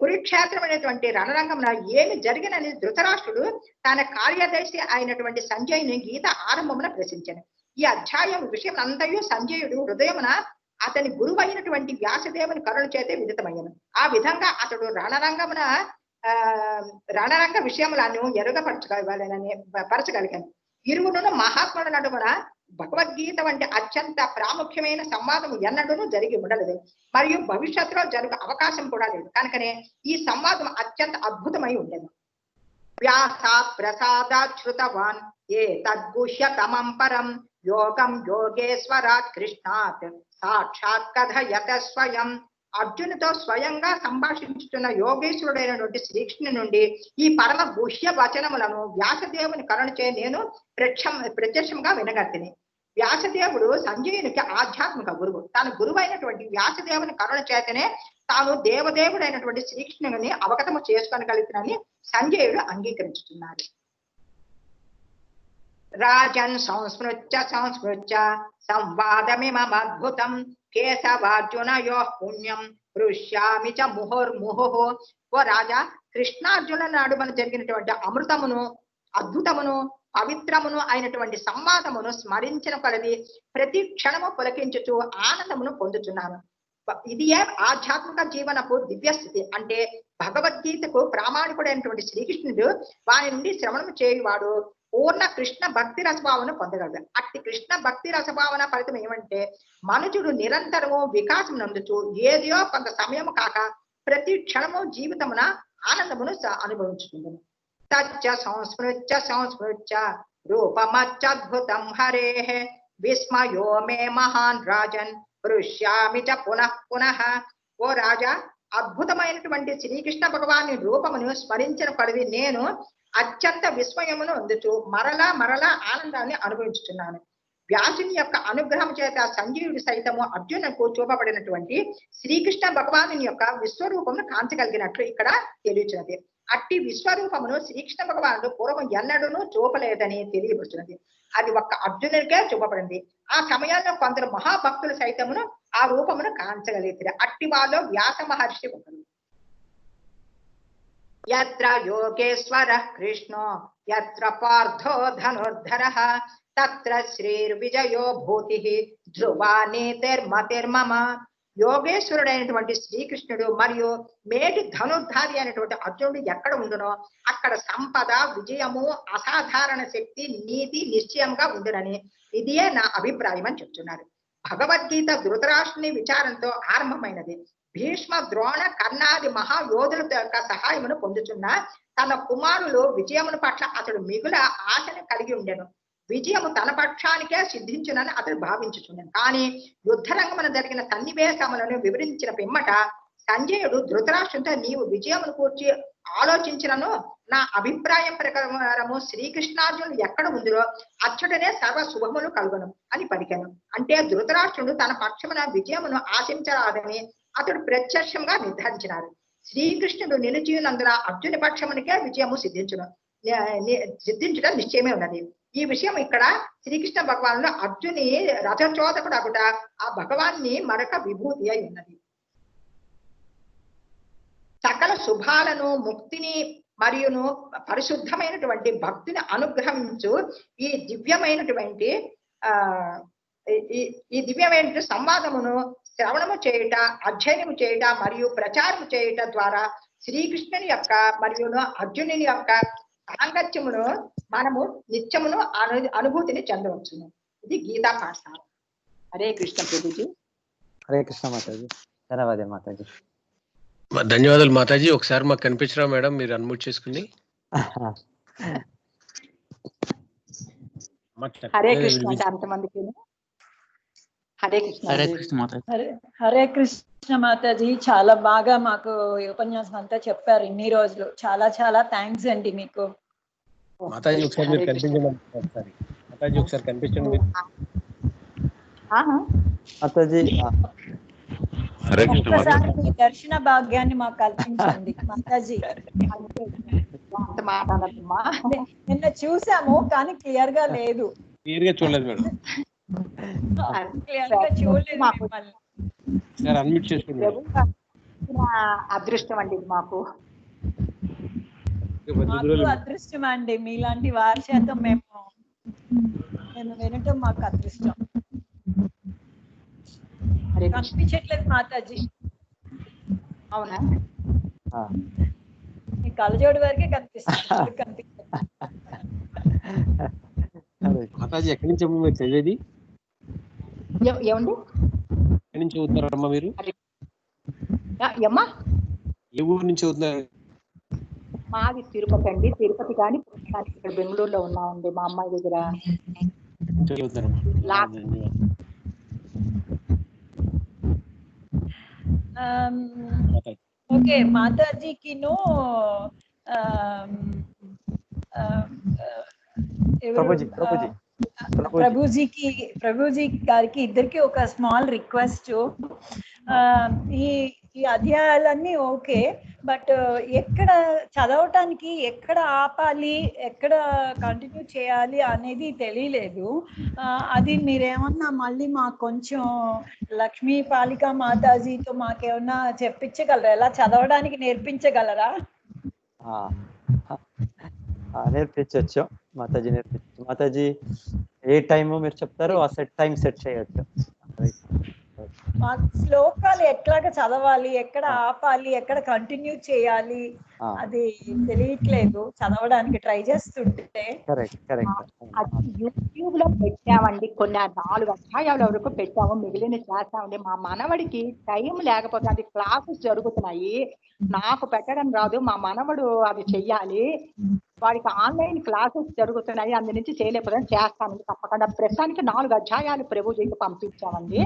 కురుక్షేత్రం అనేటువంటి రణరంగంలో ఏమి జరిగినని ధృతరాష్ట్రుడు తన కార్యదర్శి అయినటువంటి సంజయుని గీత ఆరంభమున ప్రశ్నించాను. ఈ అధ్యాయం విషయం అంతయు సంజయుడు హృదయమున అతని గురువు అయినటువంటి వ్యాసదేవుని కరుణ చేతే విదితమయ్యను. ఆ విధంగా అతడు రణరంగ విషయములను పరచగలిగాను. ఇరువును మహాత్ముల నడుమున భగవద్గీత వంటి అత్యంత ప్రాముఖ్యమైన సంవాదం ఎన్నడూ జరిగి ఉండలేదు మరియు భవిష్యత్తులో జరుగు అవకాశం కూడా లేదు. కనుకనే ఈ సంవాదం అత్యంత అద్భుతమై ఉండేది. వ్యాసాత్ ప్రసాదాత్ శ్రుతవాన్ ఏ తద్గుహ్యతమం పరం యోగం యోగేశ్వరాత్ కృష్ణాత్ సాక్షాత్ కథయత స్వయం. అర్జునుతో స్వయంగా సంభాషించుతున్న యోగేశ్వరుడైనటువంటి శ్రీకృష్ణుని నుండి ఈ పరమ గుహ్య వచనములను వ్యాసదేవుని కరుణచే నేను ప్రత్యక్షంగా వినగలిగిని. వ్యాసదేవుడు సంజయునికి ఆధ్యాత్మిక గురువు. తాను గురువు అయినటువంటి వ్యాసదేవుని కరుణ చేతనే తాను దేవదేవుడైనటువంటి శ్రీకృష్ణుని అవగతము చేసుకోగలుగుతానని సంజయుడు అంగీకరించుతున్నారు. రాజన్ సంస్మృత్య సంవాదమిమద్భుతం కేశవార్జునయో పుణ్యం హృష్యామి చ ముహుర్ముహుః. ఓ రాజా, కృష్ణార్జున నడుమన జరిగినటువంటి అమృతమును, అద్భుతమును, పవిత్రమును అయినటువంటి సంవాదమును స్మరించిన కొలది ప్రతి క్షణము పులకించుచు ఆనందమును పొందుతున్నాను. ఇదియే ఆధ్యాత్మిక జీవనపు దివ్య స్థితి. అంటే భగవద్గీతకు ప్రామాణికుడైనటువంటి శ్రీకృష్ణుడు వారి నుండి శ్రవణము చేయువాడు పూర్ణ కృష్ణ భక్తి రసభావన పొందగలడు. అట్టి కృష్ణ భక్తి రసభావన ఫలితం ఏమంటే మనుషుడు నిరంతరము వికాసం నందుచు ఏదో కొంత సమయం కాక ప్రతి క్షణము జీవితమున ఆనందమును అనుభవించుకుంటుంది. తచ్చ సంస్మృత్య రూపమత్యద్భుతం హరేః విస్మయో మే మహాన్ రాజన్ దృశ్యామి చ పునః పునః. ఓ రాజా, అద్భుతమైనటువంటి శ్రీకృష్ణ భగవాని రూపమును స్మరించిన పడివి నేను అత్యంత విస్మయమును అందుచు మరలా మరలా ఆనందాన్ని అనుభవించుతున్నాను. వ్యాసుని యొక్క అనుగ్రహం చేత సంజీవుడు సైతము అర్జునుకు చూపబడినటువంటి శ్రీకృష్ణ భగవాను యొక్క విశ్వరూపమును కాంచగలిగినట్లు ఇక్కడ తెలియచున్నది. అట్టి విశ్వరూపమును శ్రీకృష్ణ భగవానుడు పూర్వం ఎన్నడూనూ చూపలేదని తెలియబడుతున్నది. అది ఒక్క అర్జునుడికే చూపబడింది. ఆ సమయంలో కొందరు మహాభక్తులు సైతమును ఆ రూపమును కాంచగలిగితే అట్టి వాళ్ళు వ్యాస మహర్షి ఒకరు. యత్ర యోగేశ్వర కృష్ణో యత్ర పార్థో ధనుర్ధరః తత్ర శ్రీర్విజయో భూతి ధ్రువా నీతిర్మతిర్మమ. యోగేశ్వరుడైనటువంటి శ్రీకృష్ణుడు మరియు మేటి ధనుర్ధారి అయినటువంటి అర్జునుడు ఎక్కడ ఉండునో అక్కడ సంపద, విజయము, అసాధారణ శక్తి, నీతి నిశ్చయంగా ఉండునని ఇదే నా అభిప్రాయం అని చెప్తున్నారు. భగవద్గీత ధృతరాష్ట్రుని విచారంతో ఆరంభమైనది. భీష్మ, ద్రోణ, కర్ణాది మహాయోధుల యొక్క సహాయమును పొందుతున్న తన కుమారులు విజయమును పట్ల అతడు మిగుల ఆశను కలిగి ఉండెను. విజయము తన పక్షానికే సిద్ధించునని అతడు భావించుచున్నాను. కానీ యుద్ధరంగమున జరిగిన సన్నివేశములను వివరించిన పిమ్మట సంజయుడు ధృతరాష్ట్రంతో నీవు విజయమును కూర్చి ఆలోచించినను నా అభిప్రాయం ప్రకారము శ్రీకృష్ణార్జునుడు ఎక్కడ ఉందిరో అచ్చటనే సర్వ శుభములు కలుగును అని పలికాను. అంటే ధృతరాష్ట్రుడు తన పక్షమున విజయమును ఆశించరాదని అతడు ప్రత్యక్షంగా నిర్ధారించినారు. శ్రీకృష్ణుడు నిలిచినందున అర్జుని పక్షమునికే విజయము సిద్ధించడం నిశ్చయమే ఉన్నది. ఈ విషయం ఇక్కడ శ్రీకృష్ణ భగవానుడు అర్జుని రథచోదకుడు అగుట ఆ భగవాన్ని మరొక విభూతి అయి ఉన్నది. సకల శుభాలను, ముక్తిని మరియును పరిశుద్ధమైనటువంటి భక్తిని అనుగ్రహించు ఈ దివ్యమైనటువంటి సంవాదమును శ్రవణము చేయుట, అధ్యయనము చేయుట మరియు ప్రచారము చేయుట ద్వారా శ్రీకృష్ణుని యొక్క మరియును అర్జునుని యొక్క సాంగత్యమును మనము నిత్యమును అనుభూతిని చెందవచ్చును. ఇది గీతా పాఠశాల. హరే కృష్ణ ప్రభుజీ. హరే కృష్ణ మాతాజీ. ధన్యవాదాలు మాతాజీ. ధన్యవాదాలు మాతాజీ. ఒకసారి మాకు కనిపించరా మేడం, మీరు అన్మ్యూట్ చేసుకుని. హరే కృష్ణ అంతమందికి. హరే కృష్ణ. హరే కృష్ణ మాతాజీ. హరే కృష్ణ మాతాజీ. చాలా బాగా మాకు ఉపన్యాసం అంతా చెప్పారు ఇన్ని రోజులు. చాలా చాలా థ్యాంక్స్ అండి మీకు. మాతాజీ ఒకసారి మీరు కనిపించండి. మాతాజీ ఒకసారి కనిపించండి మీరు. మాతాజీ ఒక్కసారి మీ దర్శన భాగ్యాన్ని మాకు కల్పించండి మాతాజీ. నిన్న చూసాము కానీ క్లియర్ గా లేదు. క్లియర్ గా చూడలేదు మేడం. క్లియర్ గా చూడలేదు. సార్ అన్మ్యూట్ చేసుకోండి. అదృష్టం అండి మాకు అదృష్టం అండి. మీలాంటి వారి చేత మేము వినటం మాకు అదృష్టం. కనిపించట్లేదు మాతాజీ. అవునా? మీ కళ్ళజోడు వరకే కనిపిస్తుంది. మాతాజీ ఎక్కడి నుంచి మీరు చదివేది? ఏమండి? ఎక్కడి నుంచి చదువుతున్నారమ్మా మీరు? అమ్మా ఏ ఊరు నుంచి చదువుతున్నారు? మాది తిరుపతి అండి. తిరుపతి కానీ ఇక్కడ బెంగళూరులో ఉన్నామండి మా అమ్మాయి దగ్గర. ఓకే మాతాజీకి ప్రభుజీ గారికి ఇద్దరికి ఒక స్మాల్ రిక్వెస్ట్. ఈ అధ్యాయాలన్నీ ఓకే, బట్ ఎక్కడ చదవటానికి ఎక్కడ ఆపాలి, ఎక్కడ కంటిన్యూ చేయాలి అనేది తెలియలేదు. అది మీరేమన్నా మళ్ళీ మాకు కొంచెం లక్ష్మీ పాలికా మాతాజీతో మాకేమన్నా చెప్పించగలరా? ఎలా చదవడానికి నేర్పించగలరా? నేర్పించవచ్చు మాతాజీ, నేర్పించచ్చు మాతాజీ. ఏ టైము మీరు చెప్తారో ఆ టైం సెట్ చేయొచ్చు. మాకు శ్లోకాలు ఎట్లాగా చదవాలి, ఎక్కడ ఆపాలి, ఎక్కడ కంటిన్యూ చేయాలి అది తెలియట్లేదు. చదవడానికి ట్రై చేస్తుంటే. యూట్యూబ్ లో పెట్టామండి, కొన్ని 4 అధ్యాయాల వరకు పెట్టాము, మిగిలిన చేస్తామండి. మా మనవడికి టైం లేకపోతే, అది క్లాసెస్ జరుగుతున్నాయి, నాకు పెట్టడం రాదు, మా మనవడు అది చెయ్యాలి. వాడికి ఆన్లైన్ క్లాసెస్ జరుగుతున్నాయి, అందు నుంచి చేయలేకపోతే చేస్తానండి తప్పకుండా. ప్రస్తుతానికి 4 అధ్యాయాలు ప్రభుజీకి పంపించామండి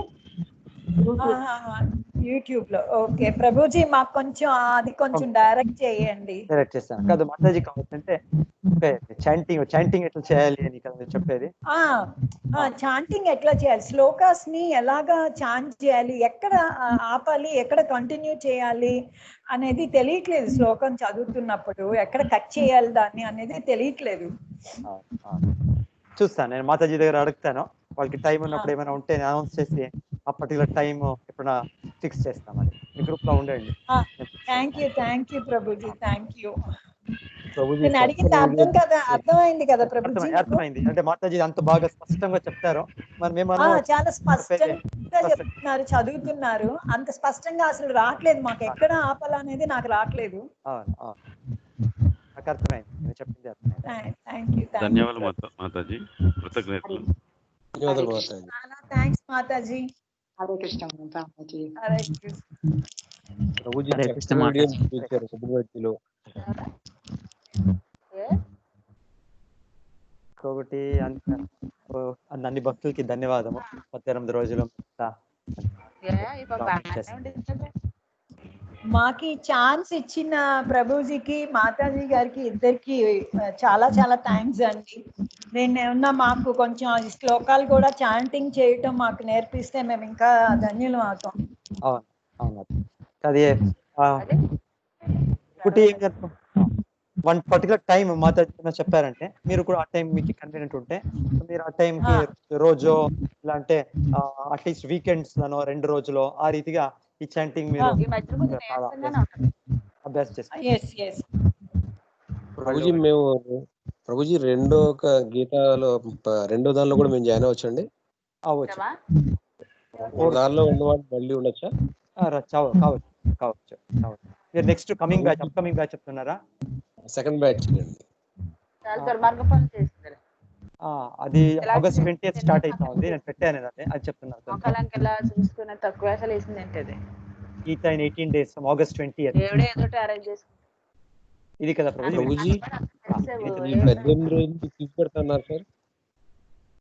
యూట్యూబ్ లో. ఓకే ప్రభుజీ, మాకు కొంచెం అది కొంచెం డైరెక్ట్ చేయండి. డైరెక్ట్ చేస్తాను కాదు మాతాజీ కావాలంటే చాంటింగ్ ఎట్లా చేయాలి అని కదా మీరు చెప్పేది. చాంటింగ్ ఎట్లా చేయాలి, శ్లోకాస్ ని ఎలాగా చాంట్ చేయాలి, ఎక్కడ ఆపాలి, ఎక్కడ కంటిన్యూ చేయాలి అనేది తెలియట్లేదు. శ్లోకం చదువుతున్నప్పుడు ఎక్కడ కట్ చేయాలి దాన్ని అనేది తెలియట్లేదు. చూస్తాను, నేను మాతాజీ దగ్గర అడుగుతాను. వాళ్ళకి టైం ఉన్నప్పుడు ఏమైనా ఉంటే అనౌన్స్ చేసి ఆ పర్టికులర్ టైం ఎప్పుడైనా ఫిక్స్ చేస్తామని. మీ గ్రూప్ లో ఉండండి. Thank you Prabhuji, thank you. Prabhuji నేను అడిగింది అర్థమైంది కదా ప్రభుజీ? అర్థమైంది. అంటే మాతాజీ అంత బాగా స్పష్టంగా చెప్తారు, మరి మేము చాలా స్పష్టంగా చెప్తున్నారు, చదువుతున్నారు. అంత స్పష్టంగా అసలు రావట్లేదు మాకు, ఎక్కడ ఆపాలనేది నాకు రావట్లేదు. నాకు అర్థమైంది, నేను చెప్పింది అర్థమైంది. ధన్యవాదాలు మాతాజీ, కృతజ్ఞతలు. చాలా థ్యాంక్స్ మాతాజీ. హరే కృష్ణ మాతాజీ. హరే కృష్ణ ప్రభుజీ. హరే కృష్ణ మాతాజీ. ఇంకొకటి అన్ని భక్తులకి ధన్యవాదము. 18 రోజులు మాకి ఛాన్స్ ఇచ్చిన ప్రభుజీకి, మాతాజీ గారికి, ఇద్దరికి చాలా చాలా థ్యాంక్స్ అండి. నేను ఏమన్నా మాకు కొంచెం ఈ శ్లోకాలు కూడా చాంటింగ్ చేయటం మాకు నేర్పిస్తే మేము ఇంకా ధన్యులు అవుతాం. అవును, అది ఒకటి వన్ పర్టికులర్ టైం మాతాజీ చెప్పారంటే మీరు కూడా ఆ టైం మీకు కన్వీనియంట్ ఉంటే మీరు ఆ టైంకి రోజు ఇలా అంటే అట్లీస్ట్ వీకెండ్స్ లను 2 రోజులు ఆ రీతిగా ఈ చాంటింగ్ మీరు అభ్యాసం చేస్తారు. ప్రభుజీ రెండో గీతాలో రెండో దానిలో కూడా మేము జాయిన్ అవ్వచ్చండి? దానిలో ఉన్నవాడు మళ్ళీ ఉండొచ్చా? కావచ్చు. మీరు నెక్స్ట్ కమింగ్ బ్యాచ్ చెప్తున్నారా? సెకండ్ బ్యాచ్ అది ఆగస్ట్ 20th స్టార్ట్ అవుతా ఉంది. నేను పెట్టాను అది చెప్తున్నాను. గీత in 18 days from August 20th. ఇది కదా ప్రభుజీ? 18 రోజులు క్విజ్ పెడతాన్నారు సార్.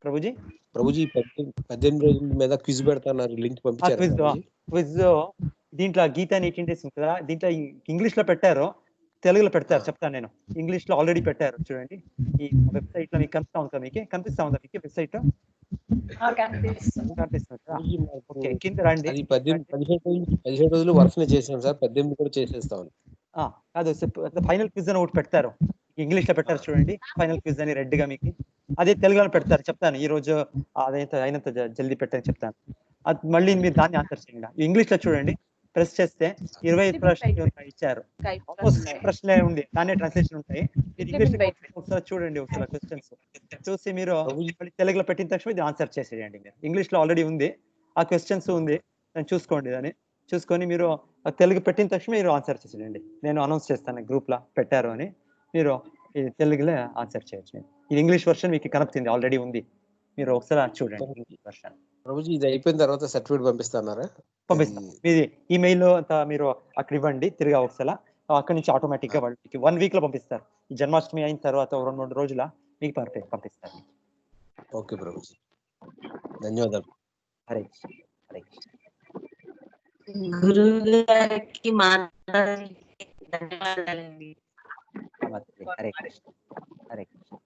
ప్రభుజీ 18 రోజుల మీద క్విజ్ పెడతాన్నారు, లింక్ పంపించారు. క్విజ్ దీంట్లో గీత ఇన్ 18 days ఉంటుందా? దీంట్లో ఇంగ్లీష్ లో పెట్టారు, తెలుగులో పెడతారు. చెప్తాను నేను. ఇంగ్లీష్ లో ఆల్రెడీ పెట్టారు చూడండి. ఈ వెబ్సైట్ లో మీకు కనిపిస్తా ఉందా? కనిపిస్తా ఉందా మీకు వెబ్సైట్? కింద రండి. 17 రోజులు వర్క్ చేసాం సార్, 18 కూడా చేసేస్తాం. కాదు, ఫైనల్ క్విజ్ అని ఒకటి పెడతారు, ఇంగ్లీష్ లో పెట్టారు చూడండి. ఫైనల్ క్విజ్ అని రెడ్ గా మీకు అదే తెలుగులో పెడతారు. చెప్తాను ఈ రోజు అయినంత జల్దీ పెట్టని చెప్తాను. అది మళ్ళీ మీరు దాన్ని ఆన్సర్ చేయండి. ఇంగ్లీష్ లో చూడండి, ప్రెస్ చేస్తే 25 ప్రశ్నలు ఇచ్చారు. ప్రశ్నలే ఉంది, దాన్ని ట్రాన్స్లేషన్ ఉంటాయి. ఇంగ్లీష్ ఒకసారి చూడండి, ఒకసారి క్వశ్చన్స్ చూసి మీరు తెలుగులో పెట్టిన తక్షణ ఇది ఆన్సర్ చేసేయండి. మీరు ఇంగ్లీష్ లో ఆల్రెడీ ఉంది, ఆ క్వశ్చన్స్ ఉంది, దాన్ని చూసుకోండి. దాన్ని చూసుకొని మీరు తెలుగు పెట్టిన తక్షణ మీరు ఆన్సర్ చేసేయండి. నేను అనౌన్స్ చేస్తాను గ్రూప్ లో పెట్టారు అని, మీరు ఇది తెలుగులో ఆన్సర్ చేయొచ్చు. ఇది ఇంగ్లీష్ వర్షన్ మీకు కనపడుతుంది, ఆల్రెడీ ఉంది, మీరు ఒకసారి చూడండి ఇంగ్లీష్ వర్షన్. ప్రభుజీ ఇది అయిపోయిన తర్వాత సర్టిఫికేట్ పంపిస్తారా? పంపిస్తాం. మీది ఈమెయిల్ అంతా మీరు అక్కడ ఇవ్వండి, తిరిగి ఒకసారి అక్కడి నుంచి ఆటోమేటిక్ గా వాళ్ళకి 1 week లో పంపిస్తారు. ఈ జన్మాష్టమి అయిన తర్వాత 2-3 రోజుల మీకు పంపిస్తారు. ఓకే ప్రభుజీ, ధన్యవాదాలు. హరే హరే గురువు గారికి ధన్యవాదాలండి. హరే కృష్ణ. హరే కృష్ణ.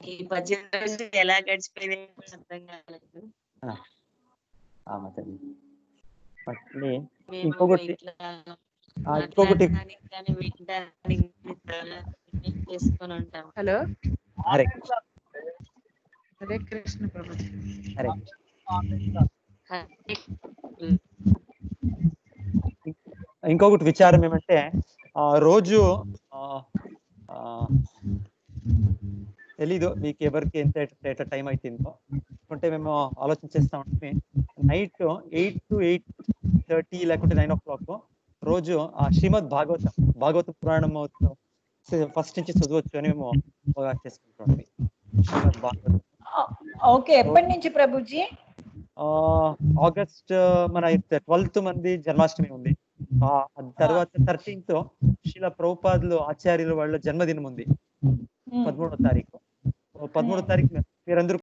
ఈ 18 రోజులు ఎలా గడిచిపోయింది అర్థం కాలేదు. ఇంకొకటి హలో, హరే హరే కృష్ణ ప్రభుజీ. హరే ఇంకొకటి విచారం ఏమంటే రోజు తెలీదు మీకు ఎవరికి ఎంత టైం అవుతుందో అంటే మేము ఆలోచన చేస్తా ఉంటే నైట్ 8 to 8:30 లేకుంటే 9 o'clock రోజు ఆ శ్రీమద్ భాగవత పురాణం ఫస్ట్ నుంచి చదవచ్చు అని మేము చేసుకుంటాం. శ్రీమద్ భాగవతం. ఓకే, ఎప్పటి నుంచి ప్రభుజీ? ఆగస్ట్ మన 12th మంది జన్మాష్టమి ఉంది. తర్వాత 13th శిల ప్రభుపాదులు ఆచార్యుల వాళ్ళ జన్మదినం ఉంది 13వ తారీఖు. 13వ తారీఖు మీరందరూ